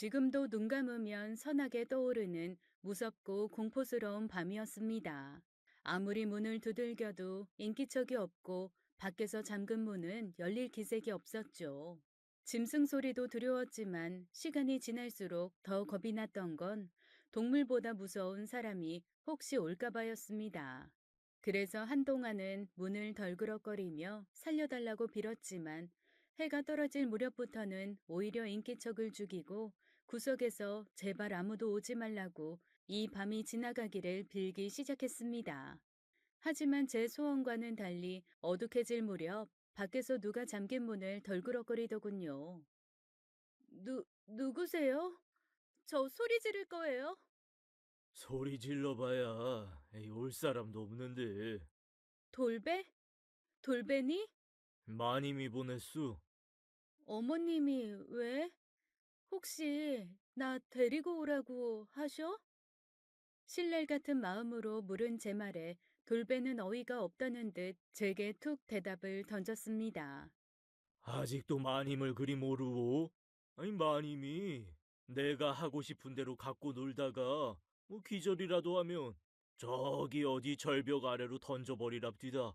지금도 눈 감으면 선하게 떠오르는 무섭고 공포스러운 밤이었습니다. 아무리 문을 두들겨도 인기척이 없고 밖에서 잠근 문은 열릴 기색이 없었죠. 짐승 소리도 두려웠지만 시간이 지날수록 더 겁이 났던 건 동물보다 무서운 사람이 혹시 올까봐였습니다. 그래서 한동안은 문을 덜그럭거리며 살려달라고 빌었지만 해가 떨어질 무렵부터는 오히려 인기척을 죽이고 구석에서 제발 아무도 오지 말라고 이 밤이 지나가기를 빌기 시작했습니다. 하지만 제 소원과는 달리 어둑해질 무렵 밖에서 누가 잠긴 문을 덜그럭거리더군요. 누구세요? 저 소리 지를 거예요? 소리 질러봐야 에이, 올 사람도 없는데. 돌배? 돌배니? 마님이 보냈수. 어머님이 왜? 혹시 나 데리고 오라고 하셔? 신랄 같은 마음으로 물은 제 말에 돌배는 어이가 없다는 듯 제게 툭 대답을 던졌습니다. 아직도 마님을 그리 모르고? 아니 마님이 내가 하고 싶은 대로 갖고 놀다가 뭐 기절이라도 하면 저기 어디 절벽 아래로 던져버리랍디다.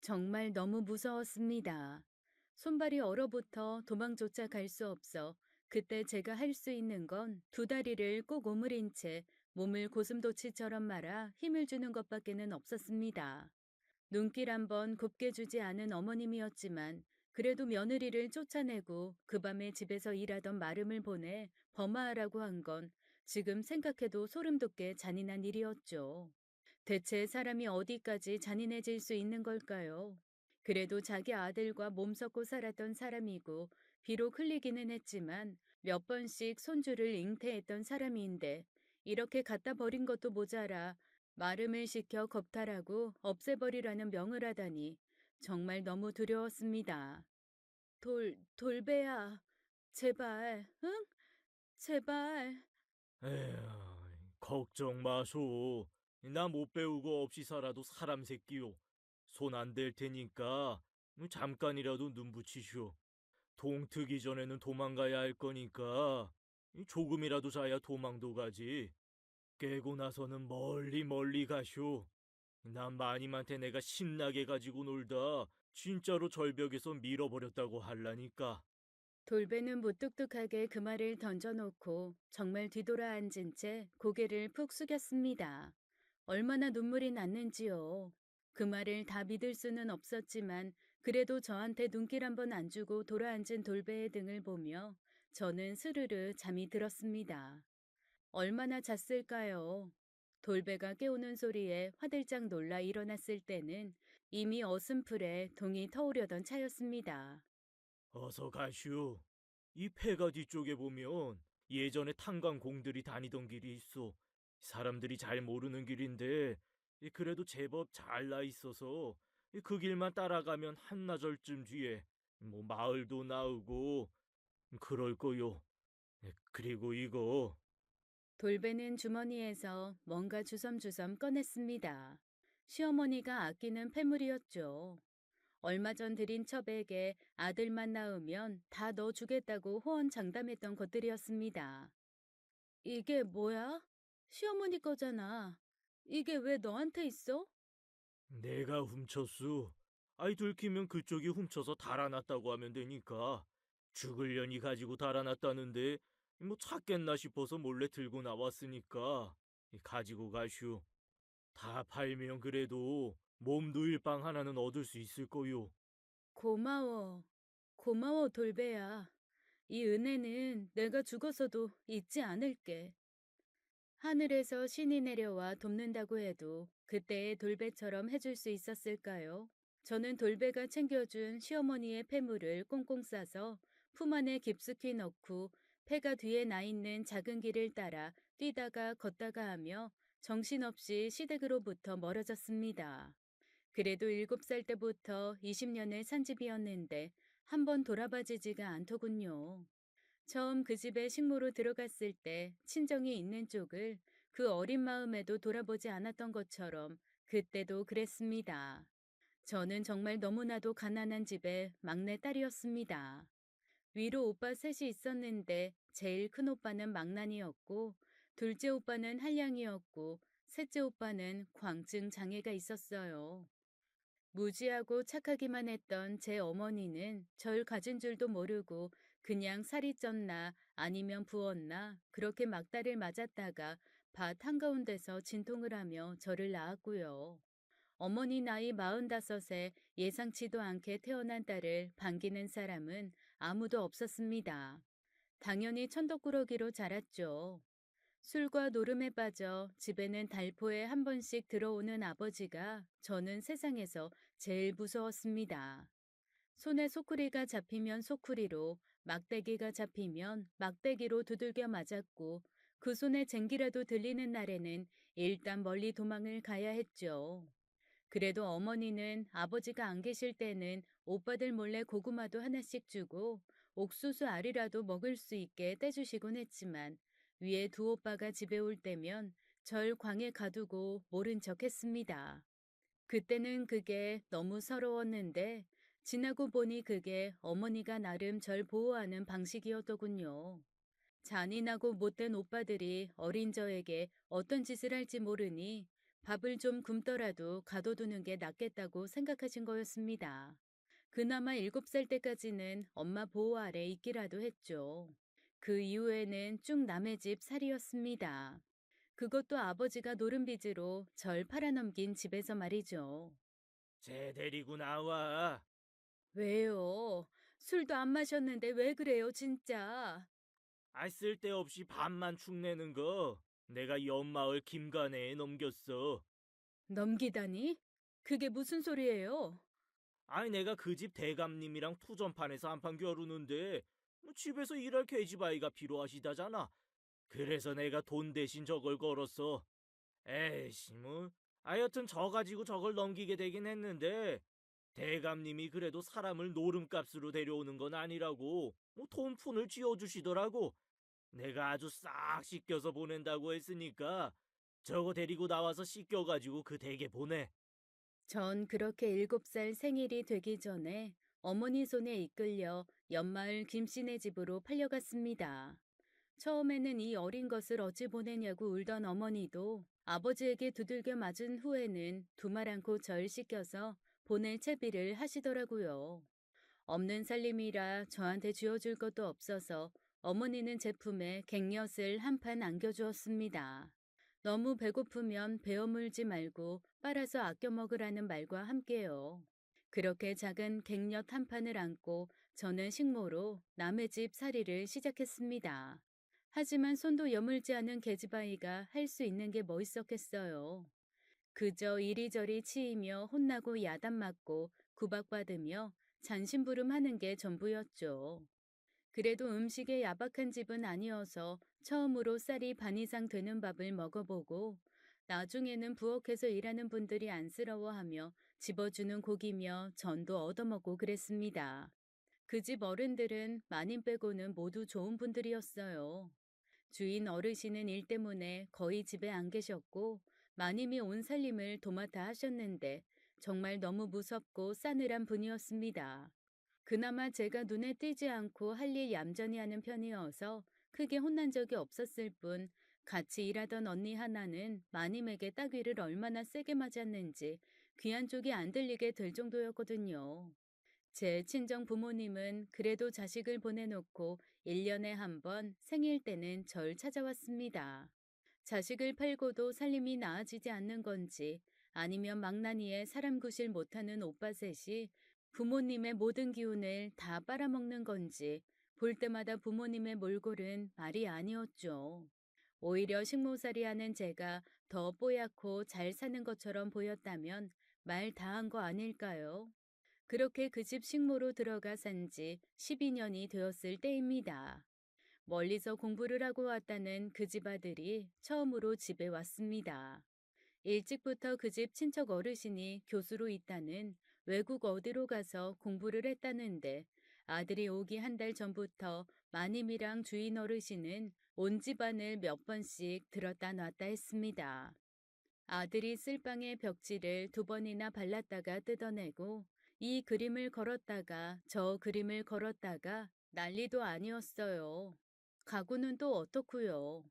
정말 너무 무서웠습니다. 손발이 얼어붙어 도망조차 갈 수 없어 그때 제가 할 수 있는 건 두 다리를 꼭 오므린 채 몸을 고슴도치처럼 말아 힘을 주는 것밖에는 없었습니다. 눈길 한번 곱게 주지 않은 어머님이었지만 그래도 며느리를 쫓아내고 그 밤에 집에서 일하던 마름을 보내 범하하라고 한 건 지금 생각해도 소름 돋게 잔인한 일이었죠. 대체 사람이 어디까지 잔인해질 수 있는 걸까요? 그래도 자기 아들과 몸 섞고 살았던 사람이고 비록 흘리기는 했지만 몇 번씩 손주를 잉태했던 사람인데 이렇게 갖다 버린 것도 모자라 마름을 시켜 겁탈하고 없애버리라는 명을 하다니 정말 너무 두려웠습니다. 돌배야, 제발, 응? 제발. 에휴, 걱정 마소. 나 못 배우고 없이 살아도 사람 새끼요. 손 안 댈 테니까 잠깐이라도 눈 붙이쇼. 동 트기 전에는 도망가야 할 거니까 조금이라도 자야 도망도 가지. 깨고 나서는 멀리 멀리 가쇼. 난 마님한테 내가 신나게 가지고 놀다 진짜로 절벽에서 밀어버렸다고 할라니까. 돌배는 무뚝뚝하게 그 말을 던져놓고 정말 뒤돌아 앉은 채 고개를 푹 숙였습니다. 얼마나 눈물이 났는지요. 그 말을 다 믿을 수는 없었지만 그래도 저한테 눈길 한번 안 주고 돌아앉은 돌배의 등을 보며 저는 스르르 잠이 들었습니다. 얼마나 잤을까요? 돌배가 깨우는 소리에 화들짝 놀라 일어났을 때는 이미 어슴풀에 동이 터오려던 차였습니다. 어서 가슈. 이 폐가 뒤쪽에 보면 예전에 탄광공들이 다니던 길이 있어. 사람들이 잘 모르는 길인데 그래도 제법 잘 나 있어서 그 길만 따라가면 한나절쯤 뒤에 뭐 마을도 나오고 그럴 거요. 그리고 이거 돌배는 주머니에서 뭔가 주섬주섬 꺼냈습니다. 시어머니가 아끼는 패물이었죠. 얼마 전 들인 첩에게 아들만 낳으면 다 넣어주겠다고 호언장담했던 것들이었습니다. 이게 뭐야? 시어머니 거잖아. 이게 왜 너한테 있어? 내가 훔쳤수. 아이 들키면 그쪽이 훔쳐서 달아났다고 하면 되니까. 죽을려니 가지고 달아났다는데 뭐 찾겠나 싶어서 몰래 들고 나왔으니까 가지고 가슈. 다 팔면 그래도 몸도 일방 하나는 얻을 수 있을 거요. 고마워. 고마워, 돌배야. 이 은혜는 내가 죽어서도 잊지 않을게. 하늘에서 신이 내려와 돕는다고 해도 그때의 돌배처럼 해줄 수 있었을까요? 저는 돌배가 챙겨준 시어머니의 폐물을 꽁꽁 싸서 품 안에 깊숙이 넣고 폐가 뒤에 나 있는 작은 길을 따라 뛰다가 걷다가 하며 정신없이 시댁으로부터 멀어졌습니다. 그래도 7살 때부터 20년을 산 집이었는데 한 번 돌아봐지지가 않더군요. 처음 그 집에 식모로 들어갔을 때 친정이 있는 쪽을 그 어린 마음에도 돌아보지 않았던 것처럼 그때도 그랬습니다. 저는 정말 너무나도 가난한 집의 막내 딸이었습니다. 위로 오빠 셋이 있었는데 제일 큰 오빠는 망나니였고 둘째 오빠는 한량이었고 셋째 오빠는 광증 장애가 있었어요. 무지하고 착하기만 했던 제 어머니는 절 가진 줄도 모르고 그냥 살이 쪘나 아니면 부었나 그렇게 막다를 맞았다가 밭 한가운데서 진통을 하며 저를 낳았고요. 어머니 나이 45에 예상치도 않게 태어난 딸을 반기는 사람은 아무도 없었습니다. 당연히 천덕꾸러기로 자랐죠. 술과 노름에 빠져 집에는 달포에 한 번씩 들어오는 아버지가 저는 세상에서 제일 무서웠습니다. 손에 소쿠리가 잡히면 소쿠리로, 막대기가 잡히면 막대기로 두들겨 맞았고 그 손에 쟁기라도 들리는 날에는 일단 멀리 도망을 가야 했죠. 그래도 어머니는 아버지가 안 계실 때는 오빠들 몰래 고구마도 하나씩 주고 옥수수 알이라도 먹을 수 있게 떼주시곤 했지만 위에 두 오빠가 집에 올 때면 절 광에 가두고 모른 척 했습니다. 그때는 그게 너무 서러웠는데 지나고 보니 그게 어머니가 나름 절 보호하는 방식이었더군요. 잔인하고 못된 오빠들이 어린 저에게 어떤 짓을 할지 모르니 밥을 좀 굶더라도 가둬두는 게 낫겠다고 생각하신 거였습니다. 그나마 7살 때까지는 엄마 보호 아래 있기라도 했죠. 그 이후에는 쭉 남의 집 살이었습니다. 그것도 아버지가 노름빚으로 절 팔아넘긴 집에서 말이죠. 쟤 데리고 나와. 왜요? 술도 안 마셨는데 왜 그래요, 진짜? 쓸데없이 밥만 축내는 거 내가 옆마을 김간애에 넘겼어. 넘기다니? 그게 무슨 소리예요? 내가 그 집 대감님이랑 투전판에서 한판 겨루는데 집에서 일할 계집아이가 필요하시다잖아. 그래서 내가 돈 대신 저걸 걸었어. 에이씨 여튼 저 가지고 저걸 넘기게 되긴 했는데 대감님이 그래도 사람을 노름값으로 데려오는 건 아니라고 돈푼을 쥐어주시더라고. 내가 아주 싹 씻겨서 보낸다고 했으니까 저거 데리고 나와서 씻겨가지고 그 댁에 보내. 전 그렇게 7살 생일이 되기 전에 어머니 손에 이끌려 옆마을 김씨네 집으로 팔려갔습니다. 처음에는 이 어린 것을 어찌 보내냐고 울던 어머니도 아버지에게 두들겨 맞은 후에는 두말 않고 절 씻겨서 보낼 채비를 하시더라고요. 없는 살림이라 저한테 쥐어줄 것도 없어서 어머니는 제품에 갱엿을 한 판 안겨주었습니다. 너무 배고프면 베어 물지 말고 빨아서 아껴 먹으라는 말과 함께요. 그렇게 작은 갱엿 한 판을 안고 저는 식모로 남의 집 살이를 시작했습니다. 하지만 손도 여물지 않은 계집아이가 할 수 있는 게 뭐 있었겠어요. 그저 이리저리 치이며 혼나고 야단맞고 구박받으며 잔심부름하는 게 전부였죠. 그래도 음식에 야박한 집은 아니어서 처음으로 쌀이 반 이상 되는 밥을 먹어보고 나중에는 부엌에서 일하는 분들이 안쓰러워하며 집어주는 고기며 전도 얻어먹고 그랬습니다. 그 집 어른들은 마님 빼고는 모두 좋은 분들이었어요. 주인 어르신은 일 때문에 거의 집에 안 계셨고 마님이 온 살림을 도맡아 하셨는데 정말 너무 무섭고 싸늘한 분이었습니다. 그나마 제가 눈에 띄지 않고 할 일 얌전히 하는 편이어서 크게 혼난 적이 없었을 뿐 같이 일하던 언니 하나는 마님에게 따귀를 얼마나 세게 맞았는지 귀한 쪽이 안 들리게 될 정도였거든요. 제 친정 부모님은 그래도 자식을 보내놓고 1년에 한 번 생일 때는 절 찾아왔습니다. 자식을 팔고도 살림이 나아지지 않는 건지 아니면 망나니에 사람 구실 못하는 오빠 셋이 부모님의 모든 기운을 다 빨아먹는 건지 볼 때마다 부모님의 몰골은 말이 아니었죠. 오히려 식모살이 하는 제가 더 뽀얗고 잘 사는 것처럼 보였다면 말 다 한 거 아닐까요? 그렇게 그 집 식모로 들어가 산 지 12년이 되었을 때입니다. 멀리서 공부를 하고 왔다는 그 집 아들이 처음으로 집에 왔습니다. 일찍부터 그 집 친척 어르신이 교수로 있다는 외국 어디로 가서 공부를 했다는데 아들이 오기 한 달 전부터 마님이랑 주인 어르신은 온 집안을 몇 번씩 들었다 놨다 했습니다. 아들이 쓸방에 벽지를 2번이나 발랐다가 뜯어내고 이 그림을 걸었다가 저 그림을 걸었다가 난리도 아니었어요. 가구는 또 어떻고요?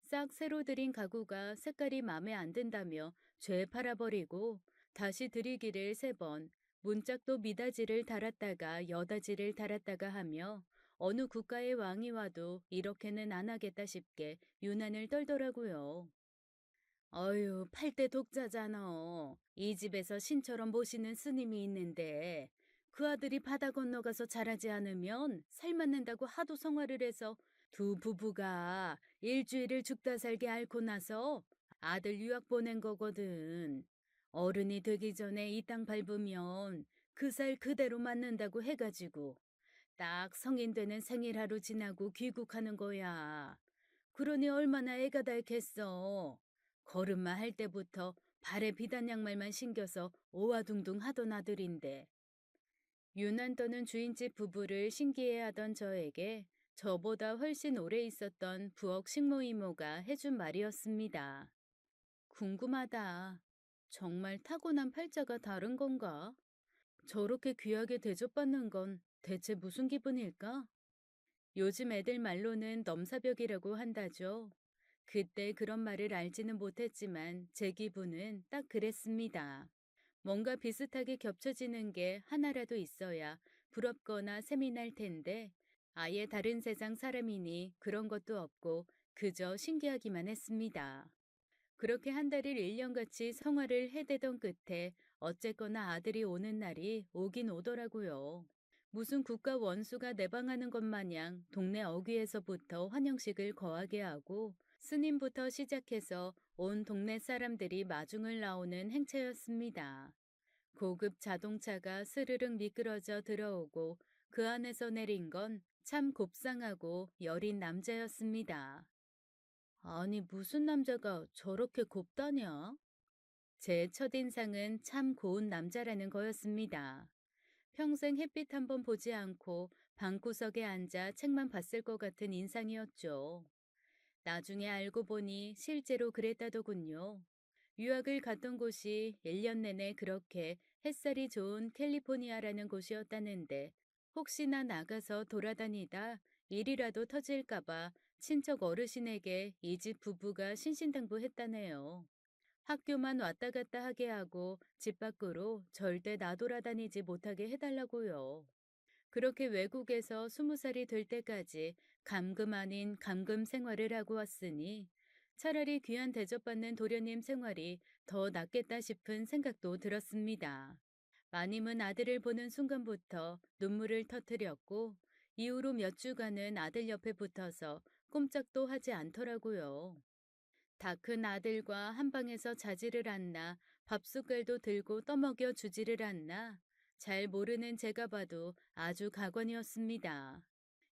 싹 새로 들인 가구가 색깔이 마음에 안 든다며 죄 팔아버리고 다시 들이기를 3번, 문짝도 미닫이를 달았다가 여닫이를 달았다가 하며 어느 국가의 왕이 와도 이렇게는 안 하겠다 싶게 유난을 떨더라고요. 어휴, 8대 독자잖아. 이 집에서 신처럼 모시는 스님이 있는데 그 아들이 바다 건너가서 자라지 않으면 살맞는다고 하도 성화를 해서 두 부부가 일주일을 죽다 살게 앓고 나서 아들 유학 보낸 거거든. 어른이 되기 전에 이 땅 밟으면 그 살 그대로 맞는다고 해가지고 딱 성인 되는 생일 하루 지나고 귀국하는 거야. 그러니 얼마나 애가 닳겠어. 걸음마 할 때부터 발에 비단 양말만 신겨서 오와둥둥 하던 아들인데 유난 떠는 주인집 부부를 신기해하던 저에게 저보다 훨씬 오래 있었던 부엌 식모 이모가 해준 말이었습니다. 궁금하다. 정말 타고난 팔자가 다른 건가? 저렇게 귀하게 대접받는 건 대체 무슨 기분일까? 요즘 애들 말로는 넘사벽이라고 한다죠. 그때 그런 말을 알지는 못했지만 제 기분은 딱 그랬습니다. 뭔가 비슷하게 겹쳐지는 게 하나라도 있어야 부럽거나 셈이 날 텐데 아예 다른 세상 사람이니 그런 것도 없고 그저 신기하기만 했습니다. 그렇게 한 달을 1년같이 성화를 해대던 끝에 어쨌거나 아들이 오는 날이 오긴 오더라고요. 무슨 국가 원수가 내방하는 것 마냥 동네 어귀에서부터 환영식을 거하게 하고 스님부터 시작해서 온 동네 사람들이 마중을 나오는 행차였습니다. 고급 자동차가 스르륵 미끄러져 들어오고 그 안에서 내린 건 참 곱상하고 여린 남자였습니다. 아니, 무슨 남자가 저렇게 곱다냐? 제 첫인상은 참 고운 남자라는 거였습니다. 평생 햇빛 한번 보지 않고 방구석에 앉아 책만 봤을 것 같은 인상이었죠. 나중에 알고 보니 실제로 그랬다더군요. 유학을 갔던 곳이 1년 내내 그렇게 햇살이 좋은 캘리포니아라는 곳이었다는데 혹시나 나가서 돌아다니다 일이라도 터질까봐 친척 어르신에게 이 집 부부가 신신당부했다네요. 학교만 왔다 갔다 하게 하고 집 밖으로 절대 나돌아다니지 못하게 해달라고요. 그렇게 외국에서 20살이 될 때까지 감금 아닌 감금 생활을 하고 왔으니 차라리 귀한 대접받는 도련님 생활이 더 낫겠다 싶은 생각도 들었습니다. 마님은 아들을 보는 순간부터 눈물을 터뜨렸고 이후로 몇 주간은 아들 옆에 붙어서 꼼짝도 하지 않더라고요. 다 큰 아들과 한 방에서 자지를 않나 밥숟갈도 들고 떠먹여 주지를 않나 잘 모르는 제가 봐도 아주 가관이었습니다.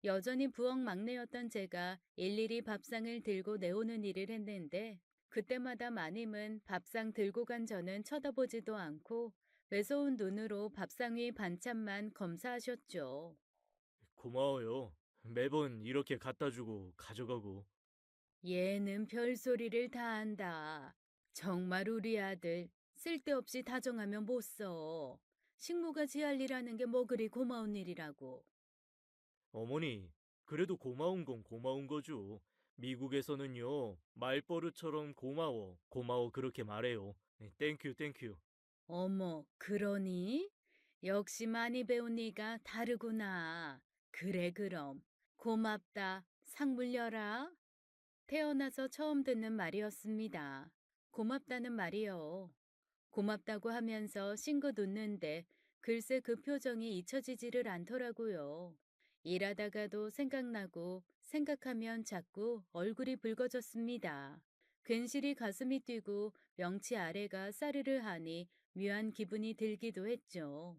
여전히 부엌 막내였던 제가 일일이 밥상을 들고 내오는 일을 했는데 그때마다 마님은 밥상 들고 간 저는 쳐다보지도 않고 매서운 눈으로 밥상 위 반찬만 검사하셨죠. 고마워요. 매번 이렇게 갖다 주고 가져가고. 얘는 별소리를 다 한다. 정말 우리 아들 쓸데없이 다정하면 못 써. 식모가 지할 일하는 게 뭐 그리 고마운 일이라고. 어머니, 그래도 고마운 건 고마운 거죠. 미국에서는요, 말버릇처럼 고마워, 고마워 그렇게 말해요. 땡큐, 땡큐. 어머, 그러니? 역시 많이 배운 네가 다르구나. 그래, 그럼. 고맙다. 상 물려라. 태어나서 처음 듣는 말이었습니다. 고맙다는 말이요. 고맙다고 하면서 싱긋 웃는데 글쎄 그 표정이 잊혀지지를 않더라고요. 일하다가도 생각나고 생각하면 자꾸 얼굴이 붉어졌습니다. 괜시리 가슴이 뛰고 명치 아래가 싸르르 하니 묘한 기분이 들기도 했죠.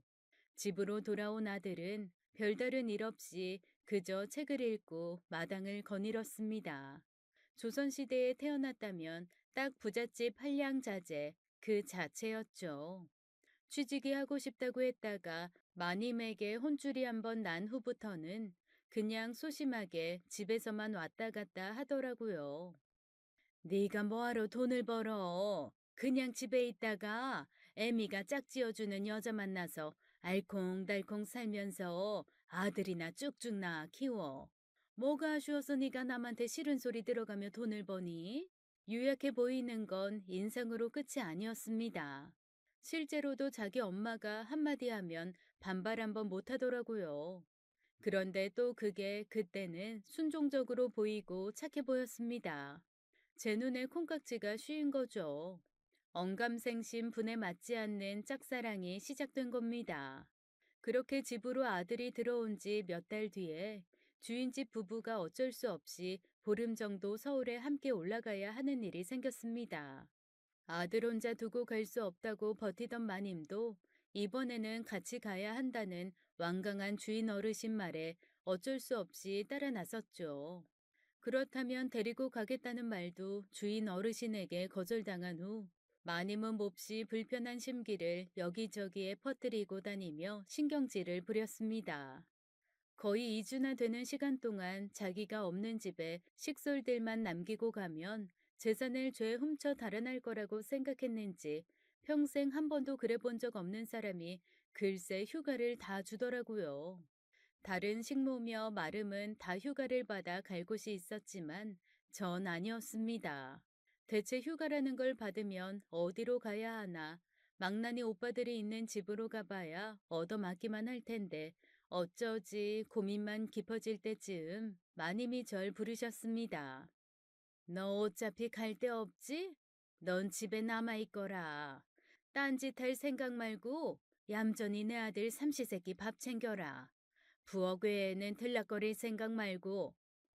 집으로 돌아온 아들은 별다른 일 없이 그저 책을 읽고 마당을 거닐었습니다. 조선시대에 태어났다면 딱 부잣집 한량자제 그 자체였죠. 취직이 하고 싶다고 했다가 마님에게 혼쭐이 한번 난 후부터는 그냥 소심하게 집에서만 왔다 갔다 하더라고요. 네가 뭐하러 돈을 벌어? 그냥 집에 있다가 애미가 짝지어주는 여자 만나서 알콩달콩 살면서 아들이나 쭉쭉 낳아 키워. 뭐가 아쉬워서 네가 남한테 싫은 소리 들어가며 돈을 버니? 유약해 보이는 건 인상으로 끝이 아니었습니다. 실제로도 자기 엄마가 한마디 하면 반발 한번 못 하더라고요. 그런데 또 그게 그때는 순종적으로 보이고 착해 보였습니다. 제 눈에 콩깍지가 씌인 거죠. 언감생심 분에 맞지 않는 짝사랑이 시작된 겁니다. 그렇게 집으로 아들이 들어온 지 몇 달 뒤에 주인집 부부가 어쩔 수 없이 보름 정도 서울에 함께 올라가야 하는 일이 생겼습니다. 아들 혼자 두고 갈 수 없다고 버티던 마님도 이번에는 같이 가야 한다는 완강한 주인 어르신 말에 어쩔 수 없이 따라 나섰죠. 그렇다면 데리고 가겠다는 말도 주인 어르신에게 거절당한 후 마님은 몹시 불편한 심기를 여기저기에 퍼뜨리고 다니며 신경질을 부렸습니다. 거의 2주나 되는 시간 동안 자기가 없는 집에 식솔들만 남기고 가면 재산을 죄 훔쳐 달아날 거라고 생각했는지 평생 한 번도 그래 본 적 없는 사람이 글쎄 휴가를 다 주더라고요. 다른 식모며 마름은 다 휴가를 받아 갈 곳이 있었지만 전 아니었습니다. 대체 휴가라는 걸 받으면 어디로 가야 하나? 망나니 오빠들이 있는 집으로 가봐야 얻어맞기만 할 텐데 어쩌지 고민만 깊어질 때쯤 마님이 절 부르셨습니다. 너 어차피 갈 데 없지? 넌 집에 남아있거라. 딴짓 할 생각 말고 얌전히 내 아들 삼시세끼 밥 챙겨라. 부엌 외에는 들락거릴 생각 말고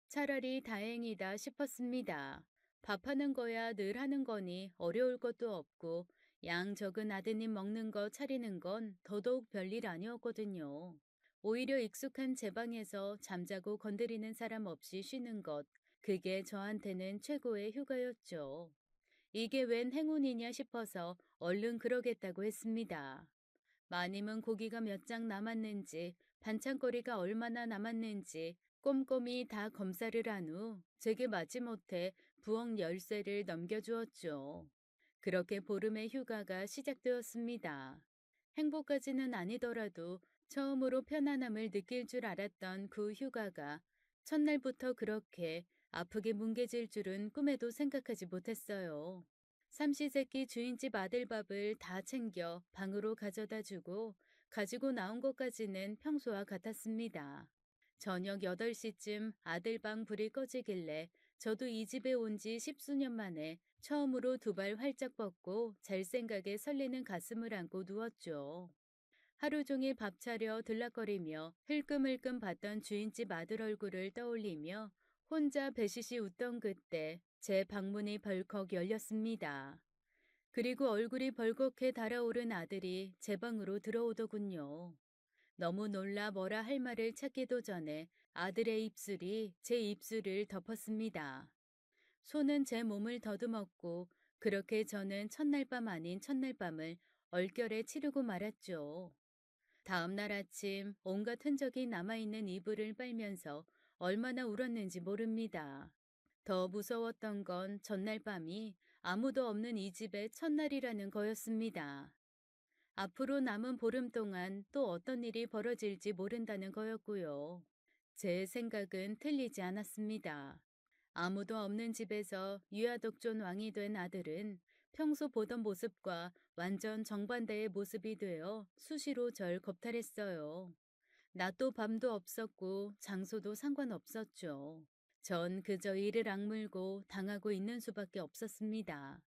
차라리 다행이다 싶었습니다. 밥하는 거야 늘 하는 거니 어려울 것도 없고 양 적은 아드님 먹는 거 차리는 건 더더욱 별일 아니었거든요. 오히려 익숙한 제 방에서 잠자고 건드리는 사람 없이 쉬는 것, 그게 저한테는 최고의 휴가였죠. 이게 웬 행운이냐 싶어서 얼른 그러겠다고 했습니다. 마님은 고기가 몇 장 남았는지, 반찬거리가 얼마나 남았는지 꼼꼼히 다 검사를 한 후 제게 마지못해 부엌 열쇠를 넘겨주었죠. 그렇게 보름의 휴가가 시작되었습니다. 행복까지는 아니더라도 처음으로 편안함을 느낄 줄 알았던 그 휴가가 첫날부터 그렇게 아프게 뭉개질 줄은 꿈에도 생각하지 못했어요. 삼시세끼 주인집 아들 밥을 다 챙겨 방으로 가져다 주고 가지고 나온 것까지는 평소와 같았습니다. 저녁 8시쯤 아들 방 불이 꺼지길래 저도 이 집에 온 지 십수년 만에 처음으로 두 발 활짝 뻗고 잘 생각에 설레는 가슴을 안고 누웠죠. 하루 종일 밥 차려 들락거리며 흘끔흘끔 봤던 주인집 아들 얼굴을 떠올리며 혼자 배시시 웃던 그때 제 방문이 벌컥 열렸습니다. 그리고 얼굴이 벌겋게 달아오른 아들이 제 방으로 들어오더군요. 너무 놀라 뭐라 할 말을 찾기도 전에 아들의 입술이 제 입술을 덮었습니다. 손은 제 몸을 더듬었고 그렇게 저는 첫날 밤 아닌 첫날 밤을 얼결에 치르고 말았죠. 다음 날 아침 온갖 흔적이 남아있는 이불을 빨면서 얼마나 울었는지 모릅니다. 더 무서웠던 건 전날 밤이 아무도 없는 이 집의 첫날이라는 거였습니다. 앞으로 남은 보름 동안 또 어떤 일이 벌어질지 모른다는 거였고요. 제 생각은 틀리지 않았습니다. 아무도 없는 집에서 유아독존 왕이 된 아들은 평소 보던 모습과 완전 정반대의 모습이 되어 수시로 절 겁탈했어요. 낮도 밤도 없었고 장소도 상관없었죠. 전 그저 이를 악물고 당하고 있는 수밖에 없었습니다.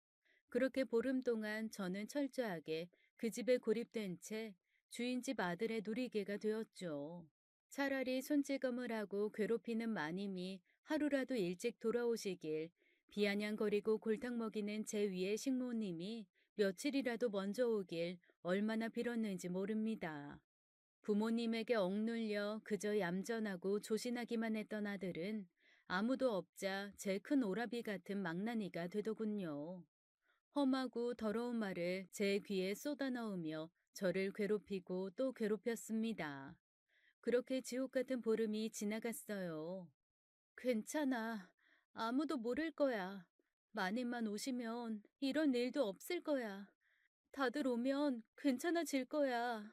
그렇게 보름 동안 저는 철저하게 그 집에 고립된 채 주인집 아들의 누리개가 되었죠. 차라리 손찌검을 하고 괴롭히는 마님이 하루라도 일찍 돌아오시길, 비아냥거리고 골탕 먹이는 제 위의 식모님이 며칠이라도 먼저 오길 얼마나 빌었는지 모릅니다. 부모님에게 억눌려 그저 얌전하고 조신하기만 했던 아들은 아무도 없자 제 큰 오라비 같은 망나니가 되더군요. 험하고 더러운 말을 제 귀에 쏟아 넣으며 저를 괴롭히고 또 괴롭혔습니다. 그렇게 지옥 같은 보름이 지나갔어요. 괜찮아. 아무도 모를 거야. 마님만 오시면 이런 일도 없을 거야. 다들 오면 괜찮아질 거야.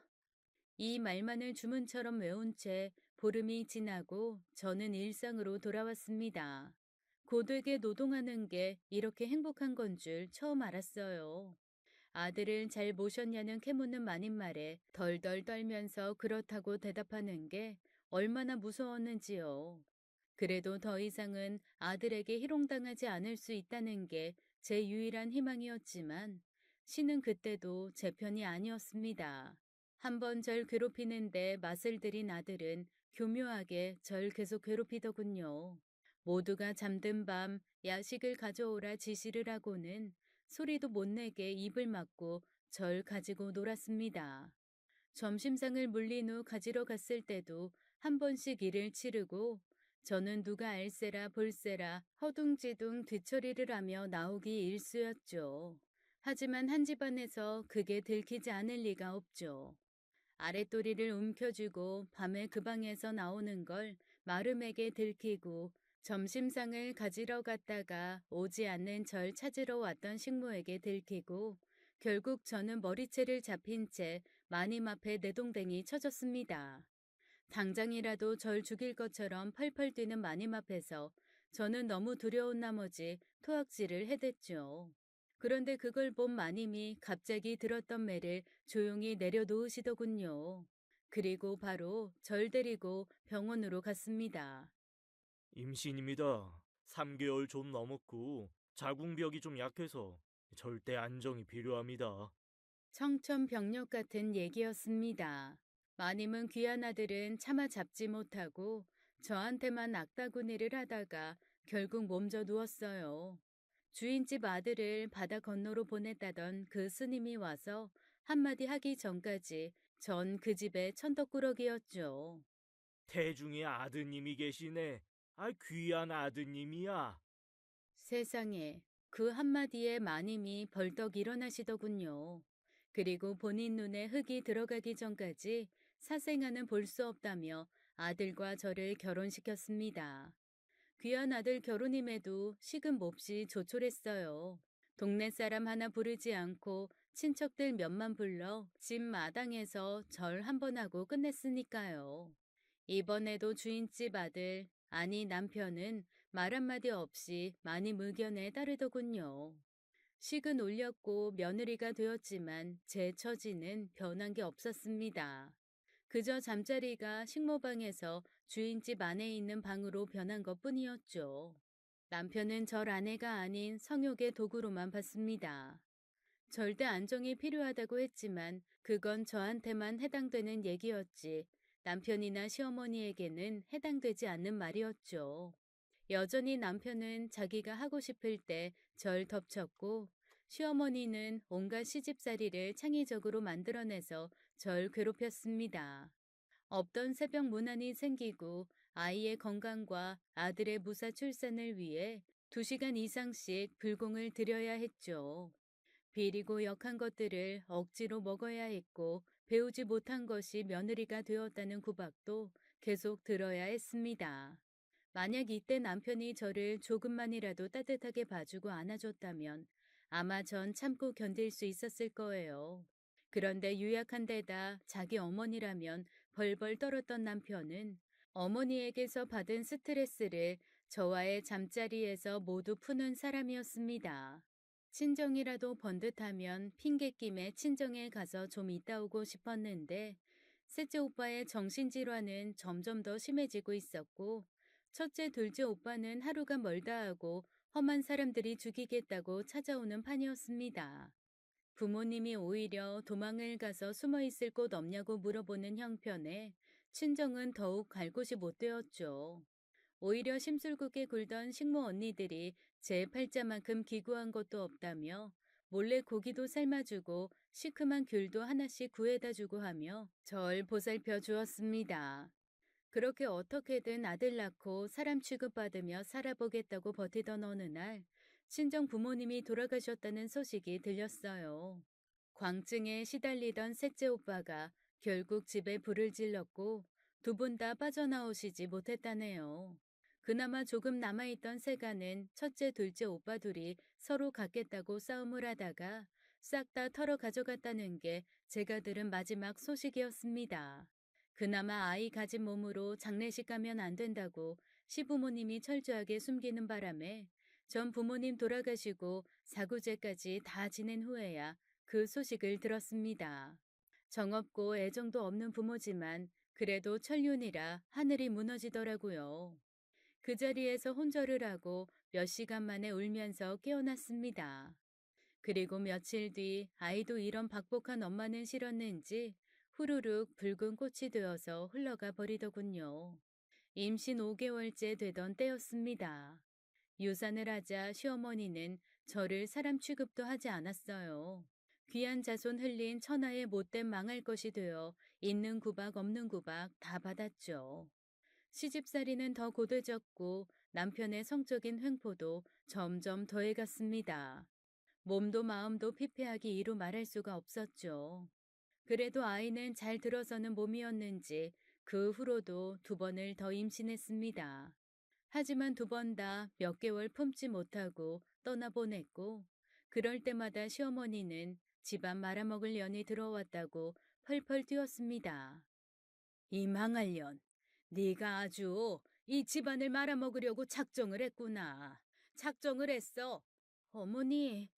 이 말만을 주문처럼 외운 채 보름이 지나고 저는 일상으로 돌아왔습니다. 고되게 노동하는 게 이렇게 행복한 건 줄 처음 알았어요. 아들을 잘 모셨냐는 캐묻는 마님말에 덜덜 떨면서 그렇다고 대답하는 게 얼마나 무서웠는지요. 그래도 더 이상은 아들에게 희롱당하지 않을 수 있다는 게 제 유일한 희망이었지만 신은 그때도 제 편이 아니었습니다. 한 번 절 괴롭히는데 맛을 들인 아들은 교묘하게 절 계속 괴롭히더군요. 모두가 잠든 밤 야식을 가져오라 지시를 하고는 소리도 못 내게 입을 막고 절 가지고 놀았습니다. 점심상을 물린 후 가지러 갔을 때도 한 번씩 일을 치르고 저는 누가 알세라 볼세라 허둥지둥 뒤처리를 하며 나오기 일쑤였죠. 하지만 한 집안에서 그게 들키지 않을 리가 없죠. 아랫도리를 움켜쥐고 밤에 그 방에서 나오는 걸 마름에게 들키고 점심상을 가지러 갔다가 오지 않는 절 찾으러 왔던 식모에게 들키고 결국 저는 머리채를 잡힌 채 마님 앞에 내동댕이 쳐졌습니다. 당장이라도 절 죽일 것처럼 펄펄 뛰는 마님 앞에서 저는 너무 두려운 나머지 토악질을 해댔죠. 그런데 그걸 본 마님이 갑자기 들었던 매를 조용히 내려놓으시더군요. 그리고 바로 절 데리고 병원으로 갔습니다. 임신입니다. 3개월 좀 넘었고 자궁벽이 좀 약해서 절대 안정이 필요합니다. 청천벽력 같은 얘기였습니다. 마님은 귀한 아들은 차마 잡지 못하고 저한테만 악다구니를 하다가 결국 몸져 누웠어요. 주인집 아들을 바다 건너로 보냈다던 그 스님이 와서 한마디 하기 전까지 전 그 집의 천덕꾸러기였죠. 태중에 아드님이 계시네. 아, 귀한 아드님이야. 세상에 그 한마디에 마님이 벌떡 일어나시더군요. 그리고 본인 눈에 흙이 들어가기 전까지 사생아는 볼 수 없다며 아들과 저를 결혼시켰습니다. 귀한 아들 결혼임에도 식은 몹시 조촐했어요. 동네 사람 하나 부르지 않고 친척들 몇만 불러 집 마당에서 절 한 번 하고 끝냈으니까요. 이번에도 주인집 아들, 아니 남편은 말 한마디 없이 마님 의견에 따르더군요. 식은 올렸고 며느리가 되었지만 제 처지는 변한 게 없었습니다. 그저 잠자리가 식모방에서 주인집 안에 있는 방으로 변한 것 뿐이었죠. 남편은 절 아내가 아닌 성욕의 도구로만 봤습니다. 절대 안정이 필요하다고 했지만 그건 저한테만 해당되는 얘기였지 남편이나 시어머니에게는 해당되지 않는 말이었죠. 여전히 남편은 자기가 하고 싶을 때 절 덮쳤고 시어머니는 온갖 시집살이를 창의적으로 만들어내서 절 괴롭혔습니다. 없던 새벽 문안이 생기고 아이의 건강과 아들의 무사 출산을 위해 2시간 이상씩 불공을 들여야 했죠. 비리고 역한 것들을 억지로 먹어야 했고 배우지 못한 것이 며느리가 되었다는 구박도 계속 들어야 했습니다. 만약 이때 남편이 저를 조금만이라도 따뜻하게 봐주고 안아줬다면 아마 전 참고 견딜 수 있었을 거예요. 그런데 유약한 데다 자기 어머니라면 벌벌 떨었던 남편은 어머니에게서 받은 스트레스를 저와의 잠자리에서 모두 푸는 사람이었습니다. 친정이라도 번듯하면 핑계김에 친정에 가서 좀 있다 오고 싶었는데 셋째 오빠의 정신질환은 점점 더 심해지고 있었고 첫째, 둘째 오빠는 하루가 멀다 하고 험한 사람들이 죽이겠다고 찾아오는 판이었습니다. 부모님이 오히려 도망을 가서 숨어 있을 곳 없냐고 물어보는 형편에 친정은 더욱 갈 곳이 못 되었죠. 오히려 심술궂게 굴던 식모 언니들이 제 팔자만큼 기구한 것도 없다며 몰래 고기도 삶아주고 시큼한 귤도 하나씩 구해다 주고 하며 절 보살펴 주었습니다. 그렇게 어떻게든 아들 낳고 사람 취급받으며 살아보겠다고 버티던 어느 날 친정 부모님이 돌아가셨다는 소식이 들렸어요. 광증에 시달리던 셋째 오빠가 결국 집에 불을 질렀고 2분 다 빠져나오시지 못했다네요. 그나마 조금 남아있던 세가는 첫째, 둘째 오빠 둘이 서로 갖겠다고 싸움을 하다가 싹 다 털어 가져갔다는 게 제가 들은 마지막 소식이었습니다. 그나마 아이 가진 몸으로 장례식 가면 안 된다고 시부모님이 철저하게 숨기는 바람에 전 부모님 돌아가시고 사구제까지 다 지낸 후에야 그 소식을 들었습니다. 정없고 애정도 없는 부모지만 그래도 천륜이라 하늘이 무너지더라고요. 그 자리에서 혼절을 하고 몇 시간 만에 울면서 깨어났습니다. 그리고 며칠 뒤 아이도 이런 박복한 엄마는 싫었는지 후루룩 붉은 꽃이 되어서 흘러가 버리더군요. 임신 5개월째 되던 때였습니다. 유산을 하자 시어머니는 저를 사람 취급도 하지 않았어요. 귀한 자손 흘린 천하의 못된 망할 것이 되어 있는 구박 없는 구박 다 받았죠. 시집살이는 더 고되졌고 남편의 성적인 횡포도 점점 더해갔습니다. 몸도 마음도 피폐하기 이루 말할 수가 없었죠. 그래도 아이는 잘 들어서는 몸이었는지 그 후로도 2번을 더 임신했습니다. 하지만 2번 다 몇 개월 품지 못하고 떠나보냈고 그럴 때마다 시어머니는 집안 말아먹을 년이 들어왔다고 펄펄 뛰었습니다. 이 망할 년, 네가 아주 이 집안을 말아먹으려고 작정을 했구나. 작정을 했어. 어머니,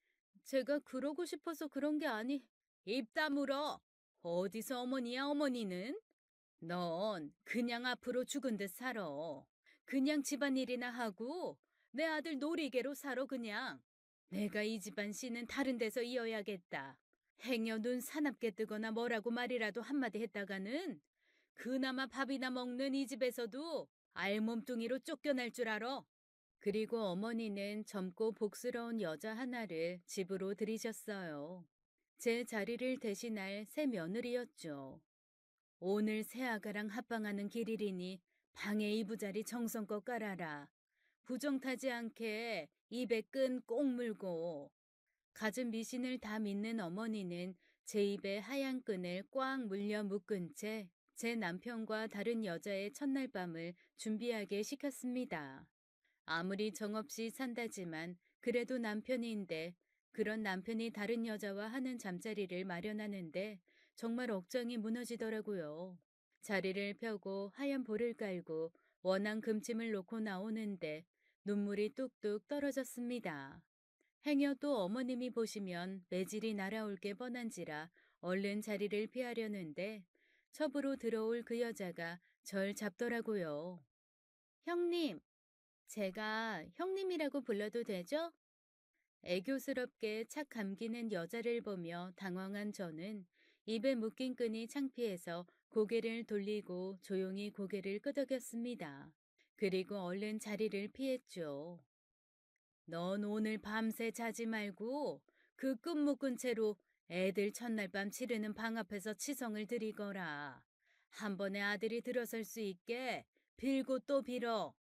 제가 그러고 싶어서 그런 게 아니. 입 다물어. 어디서 어머니야, 어머니는? 넌 그냥 앞으로 죽은 듯 살아. 그냥 집안일이나 하고 내 아들 놀이개로 살아 그냥. 내가 이 집안 씨는 다른 데서 이어야겠다. 행여 눈 사납게 뜨거나 뭐라고 말이라도 한마디 했다가는 그나마 밥이나 먹는 이 집에서도 알몸뚱이로 쫓겨날 줄 알아. 그리고 어머니는 젊고 복스러운 여자 하나를 집으로 들이셨어요. 제 자리를 대신할 새 며느리였죠. 오늘 새아가랑 합방하는 길이리니 방에 이부자리 정성껏 깔아라. 부정타지 않게 입에 끈 꼭 물고. 갖은 미신을 다 믿는 어머니는 제 입에 하얀 끈을 꽉 물려 묶은 채 제 남편과 다른 여자의 첫날 밤을 준비하게 시켰습니다. 아무리 정없이 산다지만 그래도 남편인데 그런 남편이 다른 여자와 하는 잠자리를 마련하는데 정말 억장이 무너지더라고요. 자리를 펴고 하얀 볼을 깔고 원한 금침을 놓고 나오는데 눈물이 뚝뚝 떨어졌습니다. 행여 또 어머님이 보시면 매질이 날아올 게 뻔한지라 얼른 자리를 피하려는데 첩으로 들어올 그 여자가 절 잡더라고요. 형님, 제가 형님이라고 불러도 되죠? 애교스럽게 착 감기는 여자를 보며 당황한 저는 입에 묶인 끈이 창피해서 고개를 돌리고 조용히 고개를 끄덕였습니다. 그리고 얼른 자리를 피했죠. 넌 오늘 밤새 자지 말고 그 끈 묶은 채로 애들 첫날 밤 치르는 방 앞에서 치성을 드리거라. 한 번에 아들이 들어설 수 있게 빌고 또 빌어.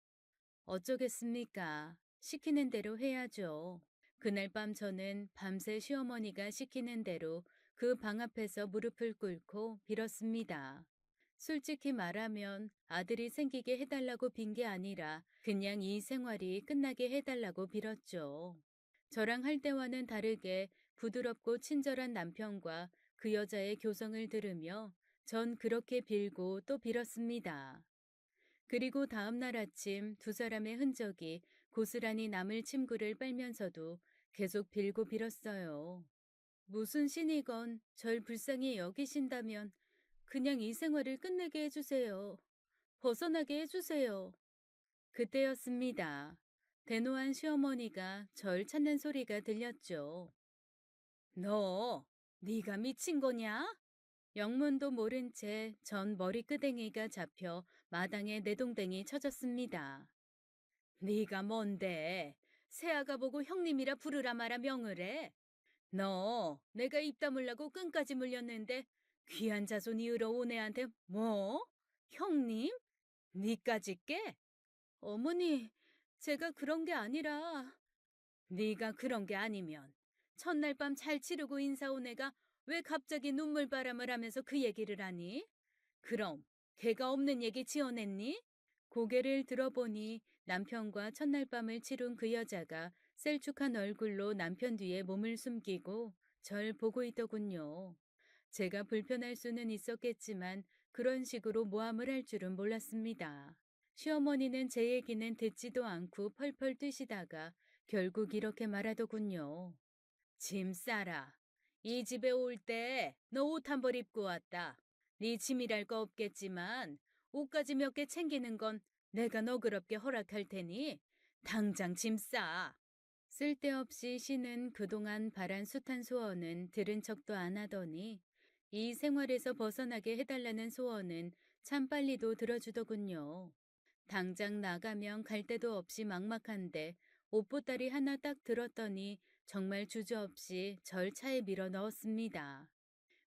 어쩌겠습니까? 시키는 대로 해야죠. 그날 밤 저는 밤새 시어머니가 시키는 대로 그 방 앞에서 무릎을 꿇고 빌었습니다. 솔직히 말하면 아들이 생기게 해달라고 빈 게 아니라 그냥 이 생활이 끝나게 해달라고 빌었죠. 저랑 할 때와는 다르게 부드럽고 친절한 남편과 그 여자의 교성을 들으며 전 그렇게 빌고 또 빌었습니다. 그리고 다음 날 아침 2사람의 흔적이 고스란히 남을 침구를 빨면서도 계속 빌고 빌었어요. 무슨 신이건 절 불쌍히 여기신다면 그냥 이 생활을 끝내게 해주세요. 벗어나게 해주세요. 그때였습니다. 대노한 시어머니가 절 찾는 소리가 들렸죠. 너, 네가 미친 거냐? 영문도 모른 채 전 머리끄댕이가 잡혀 마당에 내동댕이 쳐졌습니다. 네가 뭔데? 새아가 보고 형님이라 부르라 마라 명을 해. 너 내가 입 다물라고 끈까지 물렸는데 귀한 자손 이으러 온 애한테 뭐? 형님? 니까지 깨? 어머니, 제가 그런 게 아니라. 네가 그런 게 아니면 첫날 밤 잘 치르고 인사 온 애가 왜 갑자기 눈물바람을 하면서 그 얘기를 하니? 그럼 걔가 없는 얘기 지어냈니? 고개를 들어보니 남편과 첫날 밤을 치룬 그 여자가 셀쭉한 얼굴로 남편 뒤에 몸을 숨기고 절 보고 있더군요. 제가 불편할 수는 있었겠지만 그런 식으로 모함을 할 줄은 몰랐습니다. 시어머니는 제 얘기는 듣지도 않고 펄펄 뛰시다가 결국 이렇게 말하더군요. 짐 싸라. 이 집에 올 때 너 옷 한 벌 입고 왔다. 네 짐이랄 거 없겠지만 옷까지 몇 개 챙기는 건 내가 너그럽게 허락할 테니 당장 짐 싸. 쓸데없이 쉬는 그동안 바란 숱한 소원은 들은 척도 안 하더니 이 생활에서 벗어나게 해달라는 소원은 참 빨리도 들어주더군요. 당장 나가면 갈 데도 없이 막막한데 옷보따리 하나 딱 들었더니 정말 주저없이 절 차에 밀어 넣었습니다.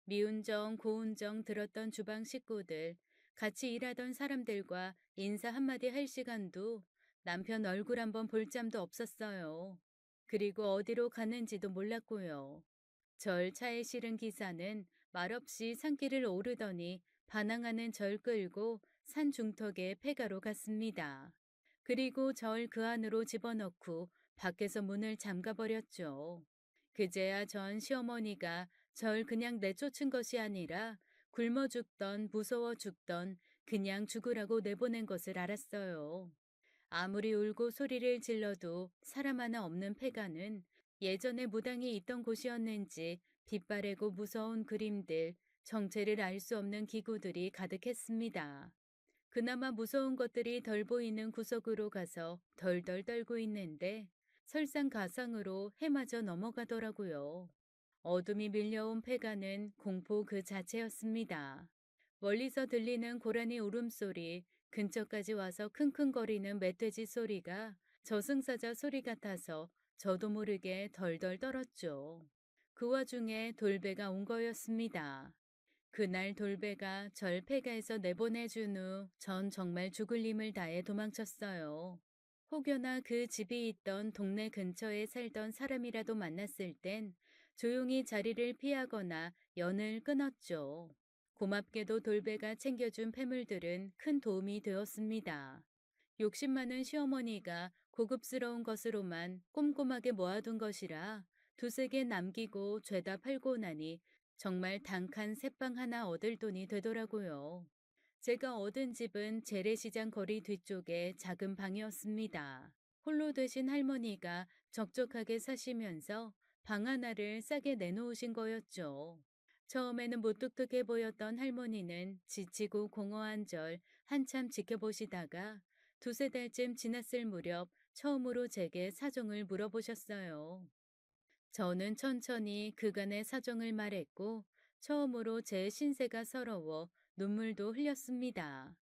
미운정 고운정 들었던 주방 식구들, 같이 일하던 사람들과 인사 한마디 할 시간도 남편 얼굴 한번 볼 잠도 없었어요. 그리고 어디로 가는지도 몰랐고요. 절 차에 실은 기사는 말없이 산길을 오르더니 반항하는 절 끌고 산 중턱에 폐가로 갔습니다. 그리고 절 그 안으로 집어넣고 밖에서 문을 잠가버렸죠. 그제야 전 시어머니가 절 그냥 내쫓은 것이 아니라 굶어 죽던 무서워 죽던 그냥 죽으라고 내보낸 것을 알았어요. 아무리 울고 소리를 질러도 사람 하나 없는 폐가는 예전에 무당이 있던 곳이었는지 빛바래고 무서운 그림들, 정체를 알 수 없는 기구들이 가득했습니다. 그나마 무서운 것들이 덜 보이는 구석으로 가서 덜덜 떨고 있는데 설상가상으로 해마저 넘어가더라고요. 어둠이 밀려온 폐가는 공포 그 자체였습니다. 멀리서 들리는 고라니 울음소리, 근처까지 와서 킁킁거리는 멧돼지 소리가 저승사자 소리 같아서 저도 모르게 덜덜 떨었죠. 그 와중에 돌배가 온 거였습니다. 그날 돌배가 절 폐가에서 내보내준 후 전 정말 죽을 힘을 다해 도망쳤어요. 혹여나 그 집이 있던 동네 근처에 살던 사람이라도 만났을 땐 조용히 자리를 피하거나 연을 끊었죠. 고맙게도 돌배가 챙겨준 폐물들은 큰 도움이 되었습니다. 욕심 많은 시어머니가 고급스러운 것으로만 꼼꼼하게 모아둔 것이라 두세 개 남기고 죄다 팔고 나니 정말 단칸 새빵 하나 얻을 돈이 되더라고요. 제가 얻은 집은 재래시장 거리 뒤쪽에 작은 방이었습니다. 홀로 되신 할머니가 적적하게 사시면서 방 하나를 싸게 내놓으신 거였죠. 처음에는 무뚝뚝해 보였던 할머니는 지치고 공허한 절 한참 지켜보시다가 두세 달쯤 지났을 무렵 처음으로 제게 사정을 물어보셨어요. 저는 천천히 그간의 사정을 말했고 처음으로 제 신세가 서러워 눈물도 흘렸습니다.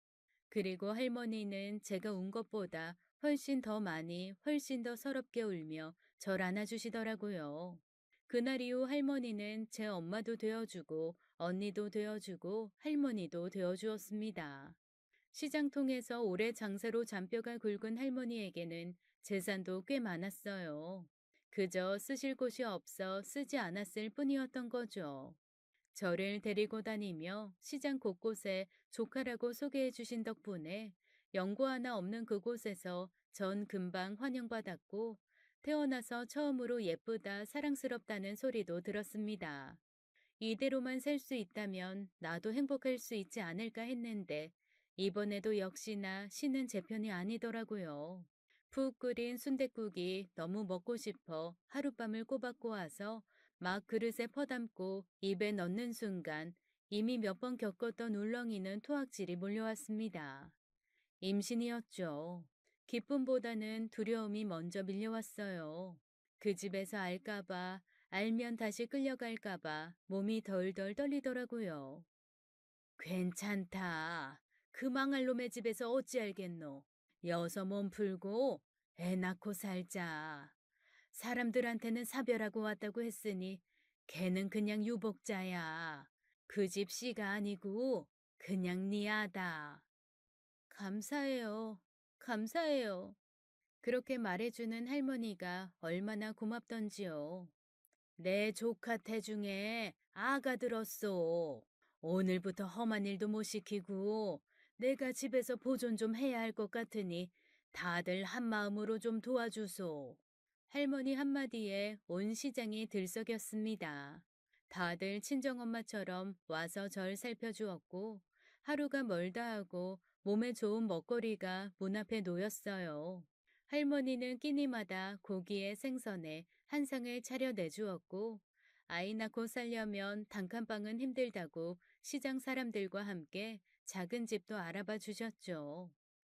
그리고 할머니는 제가 운 것보다 훨씬 더 많이 훨씬 더 서럽게 울며 절 안아주시더라고요. 그날 이후 할머니는 제 엄마도 되어주고 언니도 되어주고 할머니도 되어주었습니다. 시장 통해서 오래 장사로 잔뼈가 굵은 할머니에게는 재산도 꽤 많았어요. 그저 쓰실 곳이 없어 쓰지 않았을 뿐이었던 거죠. 저를 데리고 다니며 시장 곳곳에 조카라고 소개해 주신 덕분에 연고 하나 없는 그곳에서 전 금방 환영받았고 태어나서 처음으로 예쁘다, 사랑스럽다는 소리도 들었습니다. 이대로만 살 수 있다면 나도 행복할 수 있지 않을까 했는데 이번에도 역시나 신은 제 편이 아니더라고요. 푹 끓인 순댓국이 너무 먹고 싶어 하룻밤을 꼬박고 와서 막 그릇에 퍼담고 입에 넣는 순간 이미 몇 번 겪었던 울렁이는 토악질이 몰려왔습니다. 임신이었죠. 기쁨보다는 두려움이 먼저 밀려왔어요. 그 집에서 알까봐, 알면 다시 끌려갈까봐 몸이 덜덜 떨리더라고요. 괜찮다. 그 망할 놈의 집에서 어찌 알겠노. 여서 몸 풀고 애 낳고 살자. 사람들한테는 사별하고 왔다고 했으니 걔는 그냥 유복자야. 그 집 씨가 아니고 그냥 네 아다. 감사해요. 감사해요. 그렇게 말해주는 할머니가 얼마나 고맙던지요. 내 조카 태중에 아가 들었소. 오늘부터 험한 일도 못 시키고 내가 집에서 보존 좀 해야 할 것 같으니 다들 한 마음으로 좀 도와주소. 할머니 한마디에 온 시장이 들썩였습니다. 다들 친정엄마처럼 와서 절 살펴주었고, 하루가 멀다 하고 몸에 좋은 먹거리가 문 앞에 놓였어요. 할머니는 끼니마다 고기에 생선에 한 상을 차려 내주었고, 아이 낳고 살려면 단칸방은 힘들다고 시장 사람들과 함께 작은 집도 알아봐 주셨죠.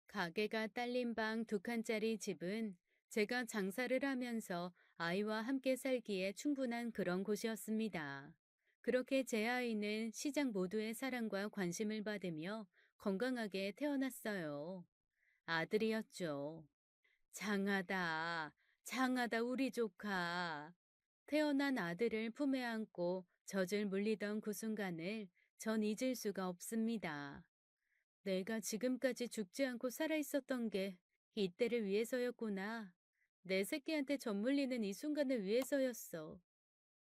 가게가 딸린 방 두 칸짜리 집은 제가 장사를 하면서 아이와 함께 살기에 충분한 그런 곳이었습니다. 그렇게 제 아이는 시장 모두의 사랑과 관심을 받으며 건강하게 태어났어요. 아들이었죠. 장하다, 장하다, 우리 조카. 태어난 아들을 품에 안고 젖을 물리던 그 순간을 전 잊을 수가 없습니다. 내가 지금까지 죽지 않고 살아있었던 게 이때를 위해서였구나. 내 새끼한테 젖 물리는 이 순간을 위해서였어.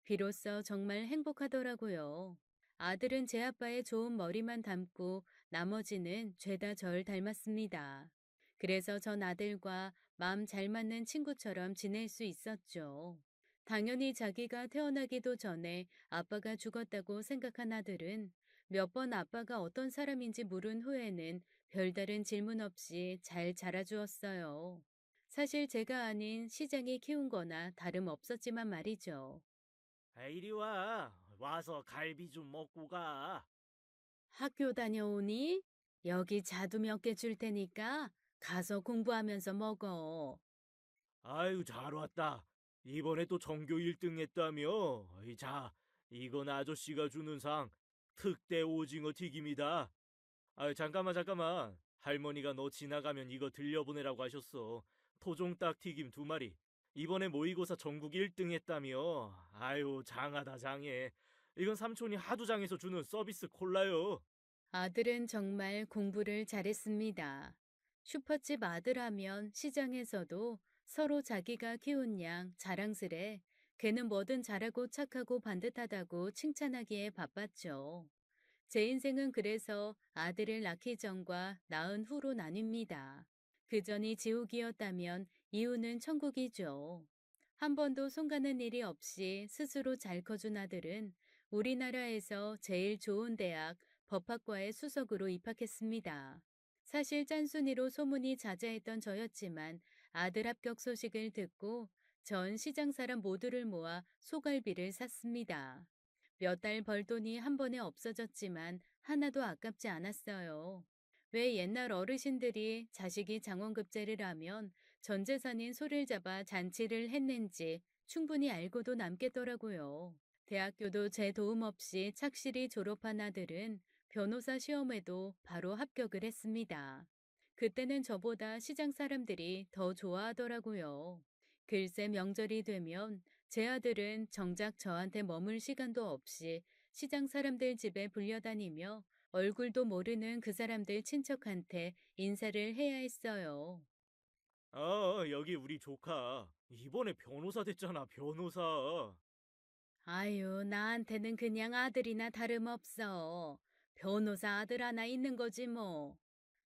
비로소 정말 행복하더라고요. 아들은 제 아빠의 좋은 머리만 닮고 나머지는 죄다 절 닮았습니다. 그래서 전 아들과 마음 잘 맞는 친구처럼 지낼 수 있었죠. 당연히 자기가 태어나기도 전에 아빠가 죽었다고 생각한 아들은 몇 번 아빠가 어떤 사람인지 물은 후에는 별다른 질문 없이 잘 자라주었어요. 사실 제가 아닌 시장이 키운 거나 다름없었지만 말이죠. 아, 이리 와. 와서 갈비 좀 먹고 가. 학교 다녀오니? 여기 자두 몇 개 줄 테니까 가서 공부하면서 먹어. 아유, 잘 왔다. 이번에 또 전교 1등 했다며. 자, 이건 아저씨가 주는 상. 특대 오징어 튀김이다. 아유, 잠깐만, 잠깐만. 할머니가 너 지나가면 이거 들려보내라고 하셨어. 토종닭 튀김 2마리. 이번에 모의고사 전국 1등 했다며. 아유, 장하다, 장해. 이건 삼촌이 하도 장해서 주는 서비스 콜라요. 아들은 정말 공부를 잘했습니다. 슈퍼집 아들하면 시장에서도 서로 자기가 키운 양 자랑스레 걔는 뭐든 잘하고 착하고 반듯하다고 칭찬하기에 바빴죠. 제 인생은 그래서 아들을 낳기 전과 낳은 후로 나뉩니다. 그 전이 지옥이었다면 이후는 천국이죠. 한 번도 손 가는 일이 없이 스스로 잘 커준 아들은 우리나라에서 제일 좋은 대학 법학과에 수석으로 입학했습니다. 사실 짠순이로 소문이 자자했던 저였지만 아들 합격 소식을 듣고 전 시장 사람 모두를 모아 소갈비를 샀습니다. 몇 달 벌 돈이 한 번에 없어졌지만 하나도 아깝지 않았어요. 왜 옛날 어르신들이 자식이 장원급제를 하면 전 재산인 소를 잡아 잔치를 했는지 충분히 알고도 남겠더라고요. 대학교도 제 도움 없이 착실히 졸업한 아들은 변호사 시험에도 바로 합격을 했습니다. 그때는 저보다 시장 사람들이 더 좋아하더라고요. 글쎄 명절이 되면 제 아들은 정작 저한테 머물 시간도 없이 시장 사람들 집에 불려다니며 얼굴도 모르는 그 사람들 친척한테 인사를 해야 했어요. 여기 우리 조카. 이번에 변호사 됐잖아, 변호사. 아유, 나한테는 그냥 아들이나 다름없어. 변호사 아들 하나 있는 거지 뭐.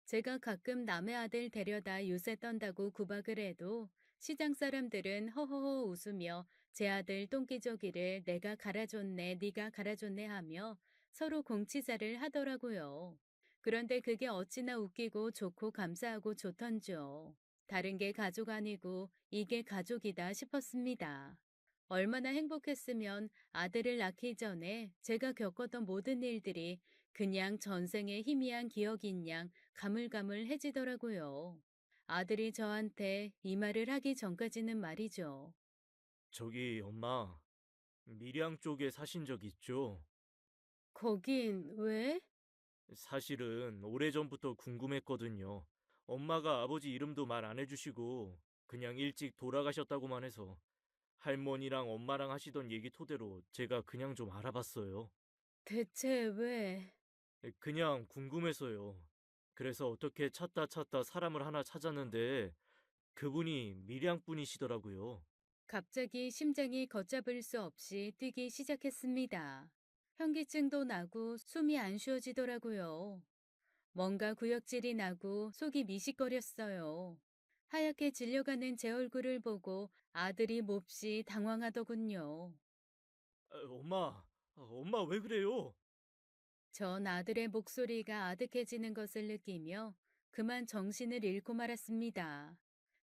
제가 가끔 남의 아들 데려다 유세 떤다고 구박을 해도 시장 사람들은 허허허 웃으며 제 아들 똥기저귀를 내가 갈아줬네, 네가 갈아줬네 하며 서로 공치사를 하더라고요. 그런데 그게 어찌나 웃기고 좋고 감사하고 좋던지요. 다른 게 가족 아니고 이게 가족이다 싶었습니다. 얼마나 행복했으면 아들을 낳기 전에 제가 겪었던 모든 일들이 그냥 전생의 희미한 기억인 양 가물가물해지더라고요. 아들이 저한테 이 말을 하기 전까지는 말이죠. 저기, 엄마. 밀양 쪽에 사신 적 있죠? 거긴 왜? 사실은 오래전부터 궁금했거든요. 엄마가 아버지 이름도 말 안 해주시고 그냥 일찍 돌아가셨다고만 해서 할머니랑 엄마랑 하시던 얘기 토대로 제가 그냥 좀 알아봤어요. 대체 왜? 그냥 궁금해서요. 그래서 어떻게 찾다 찾다 사람을 하나 찾았는데 그분이 밀양 분이시더라고요. 갑자기 심장이 걷잡을 수 없이 뛰기 시작했습니다. 현기증도 나고 숨이 안 쉬어지더라고요. 뭔가 구역질이 나고 속이 미식거렸어요. 하얗게 질려가는 제 얼굴을 보고 아들이 몹시 당황하더군요. 엄마 왜 그래요? 전 아들의 목소리가 아득해지는 것을 느끼며 그만 정신을 잃고 말았습니다.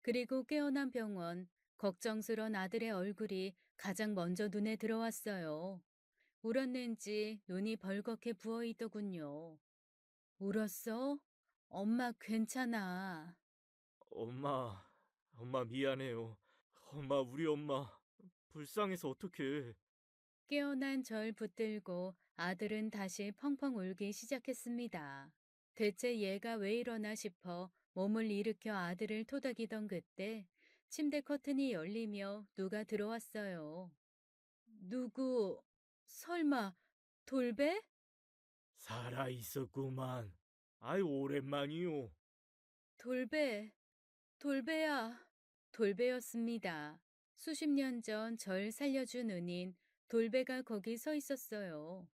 그리고 깨어난 병원, 걱정스런 아들의 얼굴이 가장 먼저 눈에 들어왔어요. 울었는지 눈이 벌겋게 부어 있더군요. 울었어? 엄마 괜찮아. 엄마, 엄마 미안해요. 우리 엄마 불쌍해서 어떡해. 깨어난 절 붙들고 아들은 다시 펑펑 울기 시작했습니다. 대체 얘가 왜 이러나 싶어 몸을 일으켜 아들을 토닥이던 그때 침대 커튼이 열리며 누가 들어왔어요. 누구? 설마 돌배? 살아 있었구만. 아이 오랜만이요. 돌배, 돌배야. 돌배였습니다. 수십 년 전 절 살려준 은인 돌배가 거기 서 있었어요.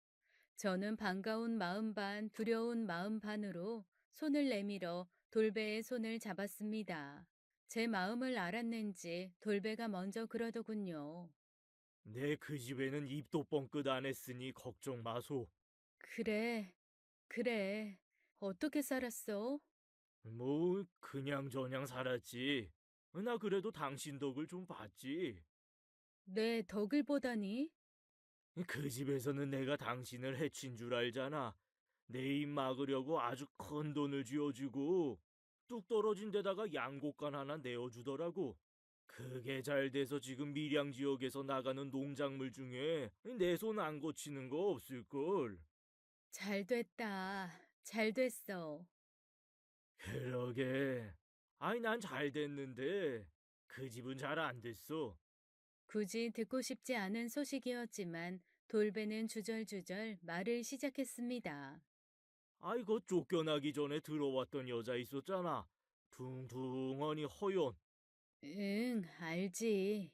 저는 반가운 마음 반, 두려운 마음 반으로 손을 내밀어 돌배의 손을 잡았습니다. 제 마음을 알았는지 돌배가 먼저 그러더군요. 내 그 집에는 입도 뻥끗 안 했으니 걱정 마소. 그래, 그래. 어떻게 살았어? 뭐 그냥저냥 살았지. 나 그래도 당신 덕을 좀 봤지. 내 덕을 보다니? 그 집에서는 내가 당신을 해친 줄 알잖아. 내 입 막으려고 아주 큰 돈을 쥐어주고 뚝 떨어진 데다가 양곡간 하나 내어주더라고. 그게 잘 돼서 지금 밀양 지역에서 나가는 농작물 중에 내 손 안 거치는 거 없을걸. 잘 됐다. 잘 됐어. 그러게. 아이 난 잘 됐는데 그 집은 잘 안 됐어. 굳이 듣고 싶지 않은 소식이었지만 돌배는 주절주절 말을 시작했습니다. 아이고 쫓겨나기 전에 들어왔던 여자 있었잖아. 둥둥하니 허연. 응, 알지.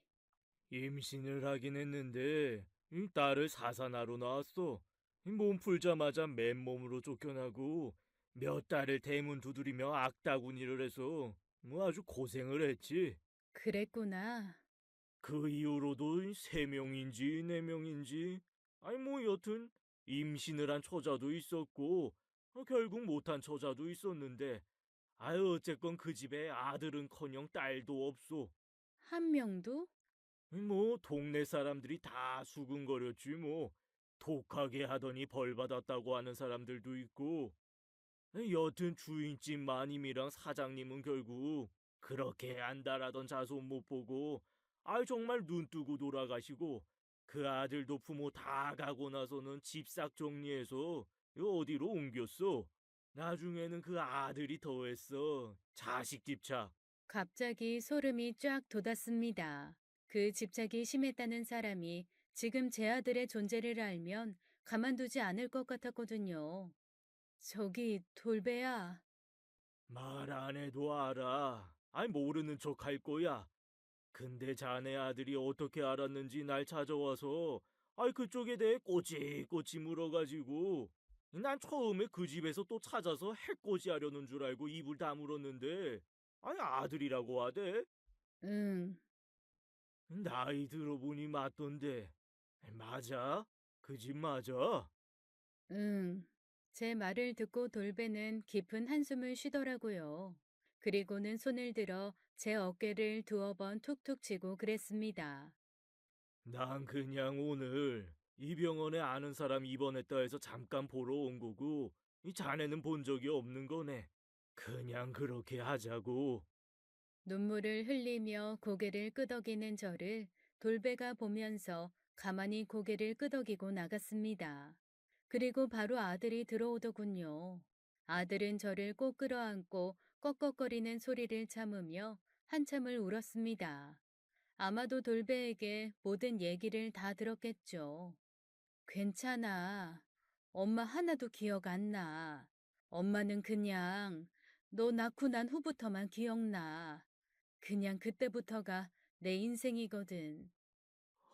임신을 하긴 했는데 이 딸을 사산하러 나왔어. 몸 풀자마자 맨몸으로 쫓겨나고 몇 달을 대문 두드리며 악다구니를 해서 뭐 아주 고생을 했지. 그랬구나. 그 이후로도 세 명인지 네 명인지 아니 뭐 여튼 임신을 한 처자도 있었고 결국 못한 처자도 있었는데 아유 어쨌건 그 집에 아들은커녕 딸도 없소. 한 명도? 뭐 동네 사람들이 다 수근거렸지 뭐. 독하게 하더니 벌 받았다고 하는 사람들도 있고. 여튼 주인집 마님이랑 사장님은 결국 그렇게 안달하던 자손 못 보고 정말 눈 뜨고 돌아가시고 그 아들도 부모 다 가고 나서는 집 싹 정리해서 어디로 옮겼어. 나중에는 그 아들이 더했어. 자식 집착. 갑자기 소름이 쫙 돋았습니다. 그 집착이 심했다는 사람이 지금 제 아들의 존재를 알면 가만두지 않을 것 같았거든요. 저기 돌배야. 말 안 해도 알아. 모르는 척 할 거야. 근데 자네 아들이 어떻게 알았는지 날 찾아와서 그쪽에 대해 꼬치꼬치 물어가지고 난 처음에 그 집에서 또 찾아서 해코지 하려는 줄 알고 입을 다물었는데 아들이라고 하대? 응, 나이 들어보니 맞던데 맞아? 그 집 맞아? 응. 제 말을 듣고 돌배는 깊은 한숨을 쉬더라고요. 그리고는 손을 들어 제 어깨를 두어 번 툭툭 치고 그랬습니다. 난 그냥 오늘 이 병원에 아는 사람 입원했다 해서 잠깐 보러 온 거고 이 자네는 본 적이 없는 거네. 그냥 그렇게 하자고. 눈물을 흘리며 고개를 끄덕이는 저를 돌배가 보면서 가만히 고개를 끄덕이고 나갔습니다. 그리고 바로 아들이 들어오더군요. 아들은 저를 꼭 끌어안고 꺽꺽거리는 소리를 참으며 한참을 울었습니다. 아마도 돌배에게 모든 얘기를 다 들었겠죠. 괜찮아. 엄마 하나도 기억 안 나. 엄마는 그냥 너 낳고 난 후부터만 기억나. 그냥 그때부터가 내 인생이거든.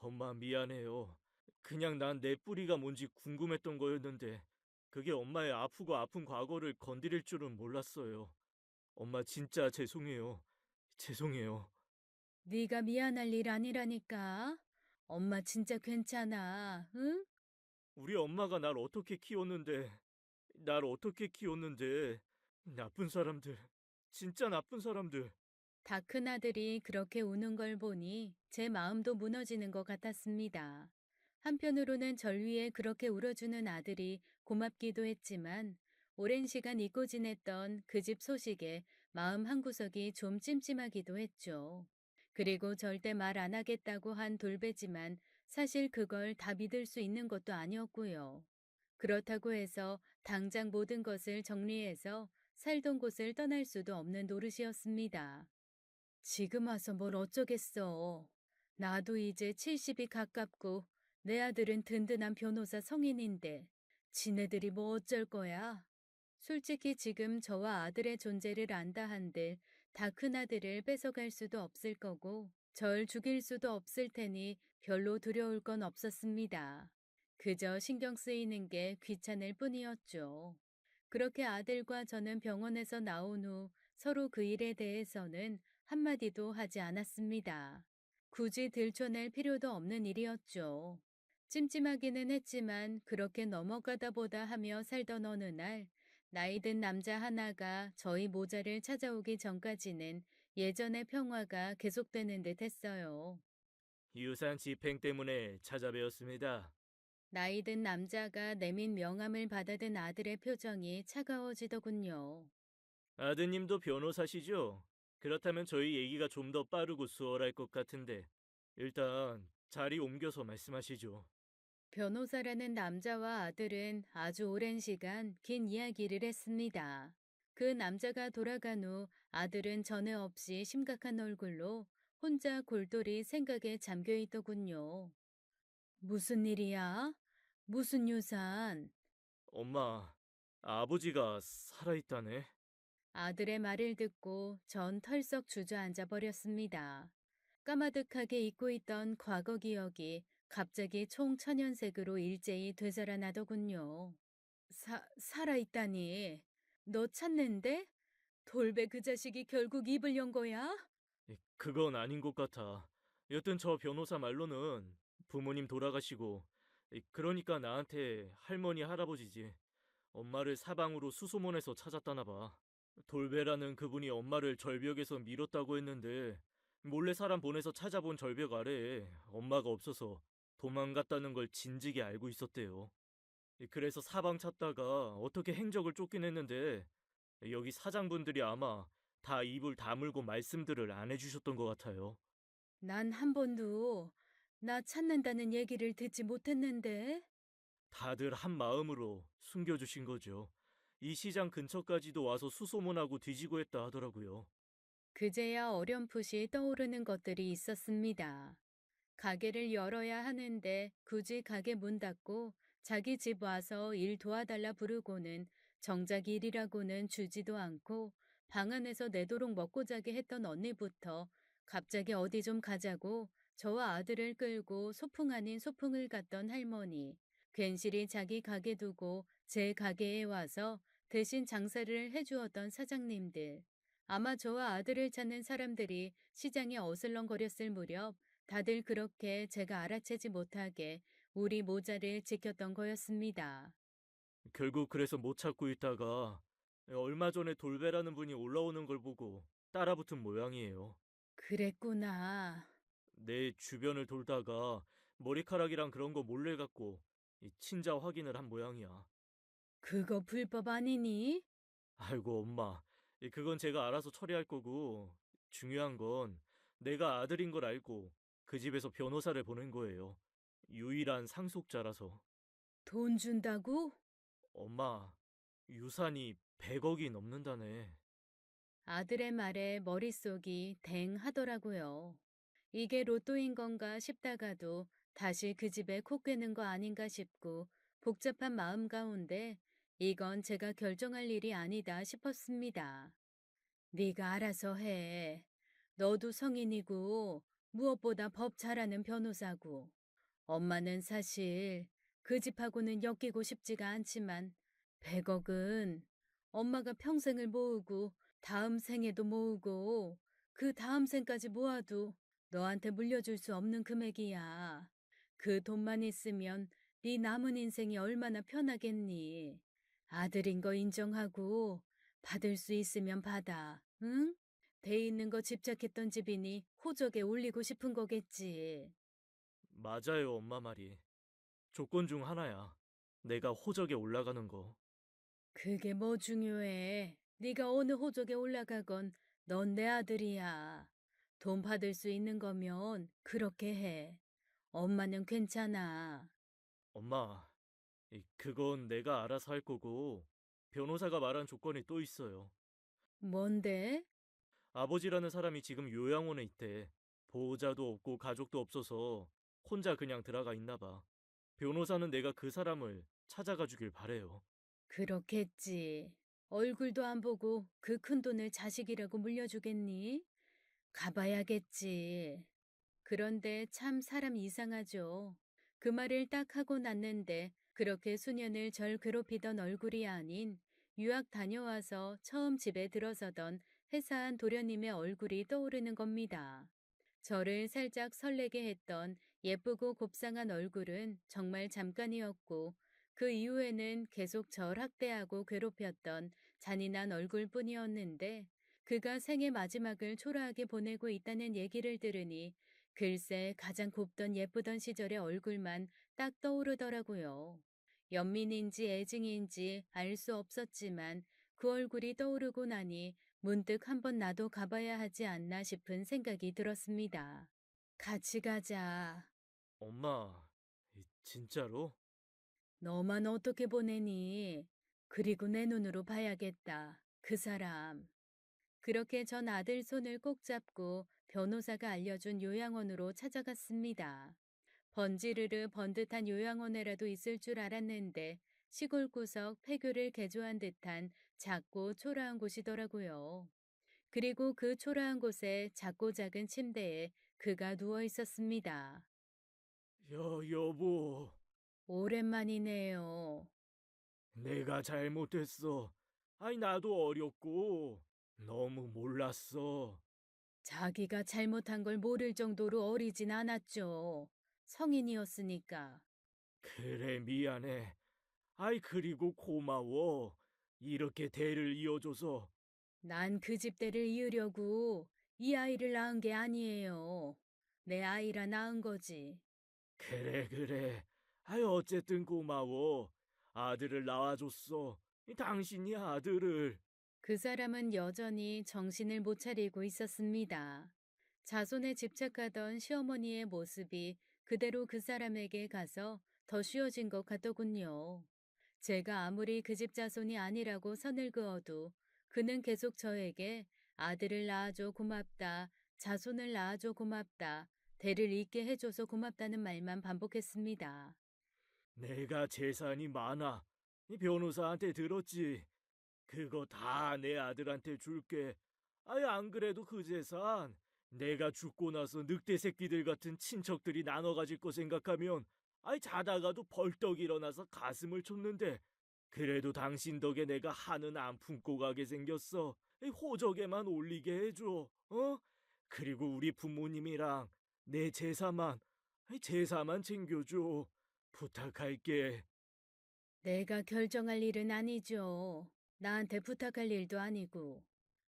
엄마 미안해요. 그냥 난 내 뿌리가 뭔지 궁금했던 거였는데 그게 엄마의 아프고 아픈 과거를 건드릴 줄은 몰랐어요. 엄마 진짜 죄송해요. 죄송해요. 네가 미안할 일 아니라니까. 엄마 진짜 괜찮아, 응? 우리 엄마가 날 어떻게 키웠는데, 나쁜 사람들, 진짜 나쁜 사람들. 다 큰아들이 그렇게 우는 걸 보니 제 마음도 무너지는 것 같았습니다. 한편으로는 절 위해 그렇게 울어주는 아들이 고맙기도 했지만 오랜 시간 잊고 지냈던 그 집 소식에 마음 한구석이 좀 찜찜하기도 했죠. 그리고 절대 말 안 하겠다고 한 돌배지만 사실 그걸 다 믿을 수 있는 것도 아니었고요. 그렇다고 해서 당장 모든 것을 정리해서 살던 곳을 떠날 수도 없는 노릇이었습니다. 지금 와서 뭘 어쩌겠어. 나도 이제 70이 가깝고 내 아들은 든든한 변호사 성인인데 지네들이 뭐 어쩔 거야? 솔직히 지금 저와 아들의 존재를 안다 한들 다 큰아들을 뺏어갈 수도 없을 거고 절 죽일 수도 없을 테니 별로 두려울 건 없었습니다. 그저 신경 쓰이는 게 귀찮을 뿐이었죠. 그렇게 아들과 저는 병원에서 나온 후 서로 그 일에 대해서는 한마디도 하지 않았습니다. 굳이 들춰낼 필요도 없는 일이었죠. 찜찜하기는 했지만 그렇게 넘어가다 보다 하며 살던 어느 날 나이 든 남자 하나가 저희 모자를 찾아오기 전까지는 예전의 평화가 계속되는 듯 했어요. 유산 집행 때문에 찾아뵈었습니다. 나이 든 남자가 내민 명함을 받아든 아들의 표정이 차가워지더군요. 아드님도 변호사시죠? 그렇다면 저희 얘기가 좀 더 빠르고 수월할 것 같은데, 일단 자리 옮겨서 말씀하시죠. 변호사라는 남자와 아들은 아주 오랜 시간 긴 이야기를 했습니다. 그 남자가 돌아간 후 아들은 전에 없이 심각한 얼굴로 혼자 골똘히 생각에 잠겨 있더군요. 무슨 일이야? 무슨 유산? 엄마, 아버지가 살아있다네? 아들의 말을 듣고 전 털썩 주저앉아 버렸습니다. 까마득하게 잊고 있던 과거 기억이 갑자기 총천연색으로 일제히 되살아나더군요. 살아있다니. 너 찾는데? 돌배 그 자식이 결국 입을 연 거야? 그건 아닌 것 같아. 여튼 저 변호사 말로는 부모님 돌아가시고, 그러니까 나한테 할머니, 할아버지지. 엄마를 사방으로 수소문해서 찾았다나 봐. 돌베라는 그분이 엄마를 절벽에서 밀었다고 했는데, 몰래 사람 보내서 찾아본 절벽 아래에 엄마가 없어서 도망갔다는 걸 진즉에 알고 있었대요. 그래서 사방 찾다가 어떻게 행적을 쫓긴 했는데, 여기 사장분들이 아마 다 입을 다물고 말씀들을 안 해주셨던 것 같아요. 난 한 번도 나 찾는다는 얘기를 듣지 못했는데. 다들 한 마음으로 숨겨주신 거죠. 이 시장 근처까지도 와서 수소문하고 뒤지고 했다 하더라고요. 그제야 어렴풋이 떠오르는 것들이 있었습니다. 가게를 열어야 하는데 굳이 가게 문 닫고 자기 집 와서 일 도와달라 부르고는 정작 일이라고는 주지도 않고 방 안에서 내도록 먹고 자게 했던 언니부터 갑자기 어디 좀 가자고 저와 아들을 끌고 소풍 아닌 소풍을 갔던 할머니, 괜시리 자기 가게 두고 제 가게에 와서 대신 장사를 해주었던 사장님들, 아마 저와 아들을 찾는 사람들이 시장에 어슬렁거렸을 무렵 다들 그렇게 제가 알아채지 못하게 우리 모자를 지켰던 거였습니다. 결국 그래서 못 찾고 있다가 얼마 전에 돌베라는 분이 올라오는 걸 보고 따라붙은 모양이에요. 그랬구나. 내 주변을 돌다가 머리카락이랑 그런 거 몰래 갖고 이 친자 확인을 한 모양이야. 그거 불법 아니니? 아이고 엄마, 그건 제가 알아서 처리할 거고 중요한 건 내가 아들인 걸 알고 그 집에서 변호사를 보낸 거예요. 유일한 상속자라서. 돈 준다고? 엄마, 유산이 100억이 넘는다네. 아들의 말에 머릿속이 댕 하더라고요. 이게 로또인 건가 싶다가도 다시 그 집에 코 꿰는 거 아닌가 싶고 복잡한 마음 가운데 이건 제가 결정할 일이 아니다 싶었습니다. 네가 알아서 해. 너도 성인이고 무엇보다 법 잘하는 변호사고 엄마는 사실 그 집하고는 엮이고 싶지가 않지만 100억은 엄마가 평생을 모으고 다음 생에도 모으고 그 다음 생까지 모아도 너한테 물려줄 수 없는 금액이야. 그 돈만 있으면 네 남은 인생이 얼마나 편하겠니? 아들인 거 인정하고 받을 수 있으면 받아. 응? 돼 있는 거 집착했던 집이니 호적에 올리고 싶은 거겠지. 맞아요, 엄마 말이. 조건 중 하나야. 내가 호적에 올라가는 거. 그게 뭐 중요해. 네가 어느 호적에 올라가건 넌 내 아들이야. 돈 받을 수 있는 거면 그렇게 해. 엄마는 괜찮아. 엄마, 그건 내가 알아서 할 거고, 변호사가 말한 조건이 또 있어요. 뭔데? 아버지라는 사람이 지금 요양원에 있대. 보호자도 없고 가족도 없어서 혼자 그냥 들어가 있나 봐. 변호사는 내가 그 사람을 찾아가 주길 바래요. 그렇겠지. 얼굴도 안 보고 그 큰 돈을 자식이라고 물려주겠니? 가봐야겠지. 그런데 참 사람 이상하죠. 그 말을 딱 하고 났는데 그렇게 수년을 절 괴롭히던 얼굴이 아닌 유학 다녀와서 처음 집에 들어서던 회사한 도련님의 얼굴이 떠오르는 겁니다. 저를 살짝 설레게 했던 예쁘고 곱상한 얼굴은 정말 잠깐이었고 그 이후에는 계속 절 학대하고 괴롭혔던 잔인한 얼굴뿐이었는데 그가 생애 마지막을 초라하게 보내고 있다는 얘기를 들으니 글쎄 가장 곱던 예쁘던 시절의 얼굴만 딱 떠오르더라고요. 연민인지 애증인지 알 수 없었지만 그 얼굴이 떠오르고 나니 문득 한번 나도 가봐야 하지 않나 싶은 생각이 들었습니다. 같이 가자. 엄마, 진짜로? 너만 어떻게 보내니? 그리고 내 눈으로 봐야겠다. 그 사람. 그렇게 전 아들 손을 꼭 잡고 변호사가 알려준 요양원으로 찾아갔습니다. 번지르르 번듯한 요양원에라도 있을 줄 알았는데 시골 구석 폐교를 개조한 듯한 작고 초라한 곳이더라고요. 그리고 그 초라한 곳에 작고 작은 침대에 그가 누워 있었습니다. 여보, 오랜만이네요. 내가 잘못했어. 나도 어렸고, 너무 몰랐어. 자기가 잘못한 걸 모를 정도로 어리진 않았죠. 성인이었으니까. 그래, 미안해. 그리고 고마워. 이렇게 대를 이어줘서. 난 그 집대를 이으려고 이 아이를 낳은 게 아니에요. 내 아이라 낳은 거지. 그래, 그래. 어쨌든 고마워. 아들을 낳아줬어. 당신이 아들을. 그 사람은 여전히 정신을 못 차리고 있었습니다. 자손에 집착하던 시어머니의 모습이 그대로 그 사람에게 가서 더 쉬워진 것 같더군요. 제가 아무리 그 집 자손이 아니라고 선을 그어도 그는 계속 저에게 아들을 낳아줘 고맙다, 자손을 낳아줘 고맙다, 대를 잇게 해줘서 고맙다는 말만 반복했습니다. 내가 재산이 많아. 이 변호사한테 들었지. 그거 다 내 아들한테 줄게. 안 그래도 그 재산 내가 죽고 나서 늑대 새끼들 같은 친척들이 나눠 가질 거 생각하면 자다가도 벌떡 일어나서 가슴을 쳤는데 그래도 당신 덕에 내가 한은 안 품고 가게 생겼어. 호적에만 올리게 해줘. 어? 그리고 우리 부모님이랑 내 제사만 챙겨줘. 부탁할게. 내가 결정할 일은 아니죠. 나한테 부탁할 일도 아니고.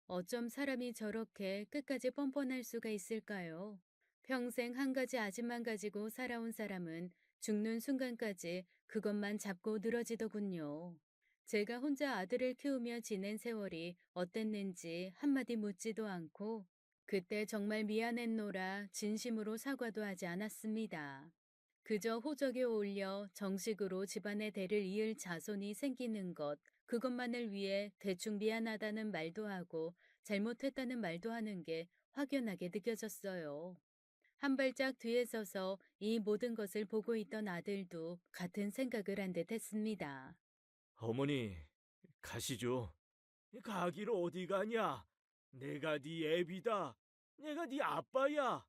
어쩜 사람이 저렇게 끝까지 뻔뻔할 수가 있을까요? 평생 한 가지 아집만 가지고 살아온 사람은 죽는 순간까지 그것만 잡고 늘어지더군요. 제가 혼자 아들을 키우며 지낸 세월이 어땠는지 한마디 묻지도 않고 그때 정말 미안했노라 진심으로 사과도 하지 않았습니다. 그저 호적에 올려 정식으로 집안의 대를 이을 자손이 생기는 것, 그것만을 위해 대충 미안하다는 말도 하고 잘못했다는 말도 하는 게 확연하게 느껴졌어요. 한 발짝 뒤에 서서 이 모든 것을 보고 있던 아들도 같은 생각을 한 듯 했습니다. 어머니, 가시죠. 가기로 어디 가냐? 내가 네 애비다. 내가 네 아빠야.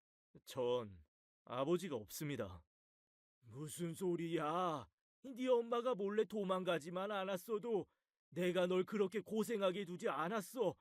전 아버지가 없습니다. 무슨 소리야? 네 엄마가 몰래 도망가지만 않았어도 내가 널 그렇게 고생하게 두지 않았어.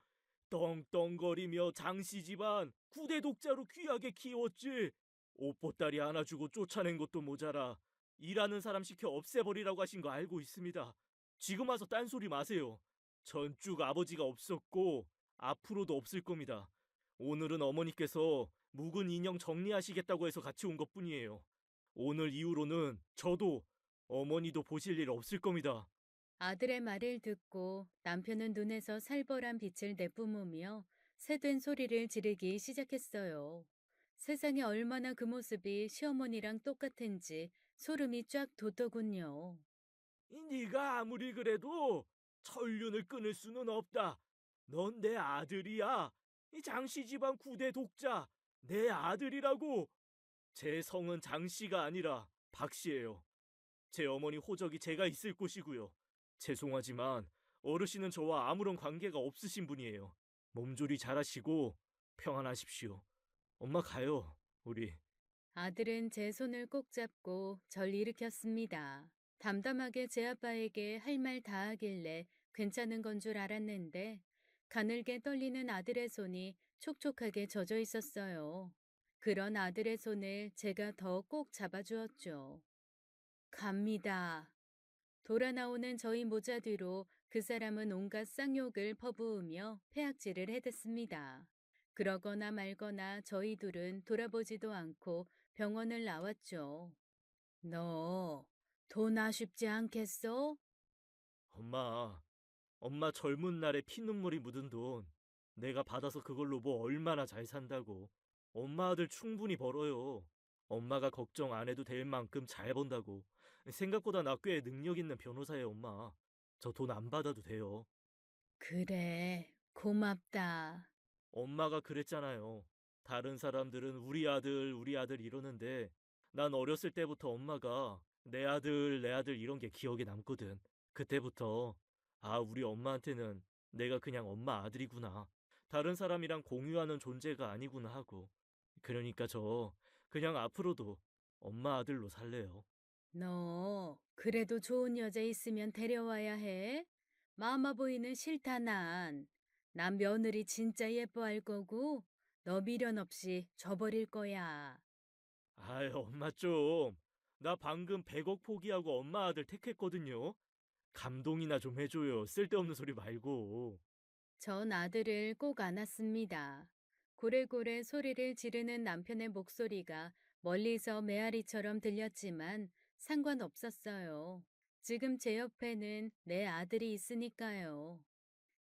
떵떵거리며 장씨 집안 9대 독자로 귀하게 키웠지. 옷보따리 하나 주고 쫓아낸 것도 모자라 일하는 사람 시켜 없애버리라고 하신 거 알고 있습니다. 지금 와서 딴소리 마세요. 전 쭉 아버지가 없었고 앞으로도 없을 겁니다. 오늘은 어머니께서 묵은 인형 정리하시겠다고 해서 같이 온 것뿐이에요. 오늘 이후로는 저도 어머니도 보실 일 없을 겁니다. 아들의 말을 듣고 남편은 눈에서 살벌한 빛을 내뿜으며 새된 소리를 지르기 시작했어요. 세상에 얼마나 그 모습이 시어머니랑 똑같은지 소름이 쫙 돋더군요. 네가 아무리 그래도 천륜을 끊을 수는 없다. 넌 내 아들이야. 이 장씨 집안 9대 독자. 내 아들이라고. 제 성은 장씨가 아니라 박씨예요. 제 어머니 호적이 제가 있을 곳이고요. 죄송하지만 어르신은 저와 아무런 관계가 없으신 분이에요. 몸조리 잘하시고 평안하십시오. 엄마 가요, 우리. 아들은 제 손을 꼭 잡고 절 일으켰습니다. 담담하게 제 아빠에게 할 말 다 하길래 괜찮은 건 줄 알았는데 가늘게 떨리는 아들의 손이 촉촉하게 젖어 있었어요. 그런 아들의 손을 제가 더 꼭 잡아주었죠. 갑니다. 돌아 나오는 저희 모자 뒤로 그 사람은 온갖 쌍욕을 퍼부으며 패악질을 해댔습니다. 그러거나 말거나 저희 둘은 돌아보지도 않고 병원을 나왔죠. 너 돈 아쉽지 않겠어? 엄마, 엄마 젊은 날에 피눈물이 묻은 돈 내가 받아서 그걸로 뭐 얼마나 잘 산다고. 엄마 아들 충분히 벌어요. 엄마가 걱정 안 해도 될 만큼 잘 번다고. 생각보다 나 꽤 능력 있는 변호사예요, 엄마. 저 돈 안 받아도 돼요. 그래, 고맙다. 엄마가 그랬잖아요. 다른 사람들은 우리 아들 이러는데 난 어렸을 때부터 엄마가 내 아들 이런 게 기억에 남거든. 그때부터 아, 우리 엄마한테는 내가 그냥 엄마 아들이구나. 다른 사람이랑 공유하는 존재가 아니구나 하고. 그러니까 저 그냥 앞으로도 엄마 아들로 살래요. 너 그래도 좋은 여자 있으면 데려와야 해. 마마보이는 싫다 난. 난 며느리 진짜 예뻐할 거고 너 미련 없이 줘버릴 거야. 아이, 엄마 좀. 나 방금 100억 포기하고 엄마 아들 택했거든요. 감동이나 좀 해줘요. 쓸데없는 소리 말고. 전 아들을 꼭 안았습니다. 고래고래 소리를 지르는 남편의 목소리가 멀리서 메아리처럼 들렸지만 상관없었어요. 지금 제 옆에는 내 아들이 있으니까요.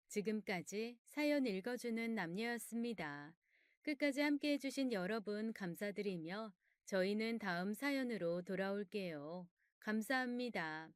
지금까지 사연 읽어주는 남녀였습니다. 끝까지 함께 해주신 여러분 감사드리며 저희는 다음 사연으로 돌아올게요. 감사합니다.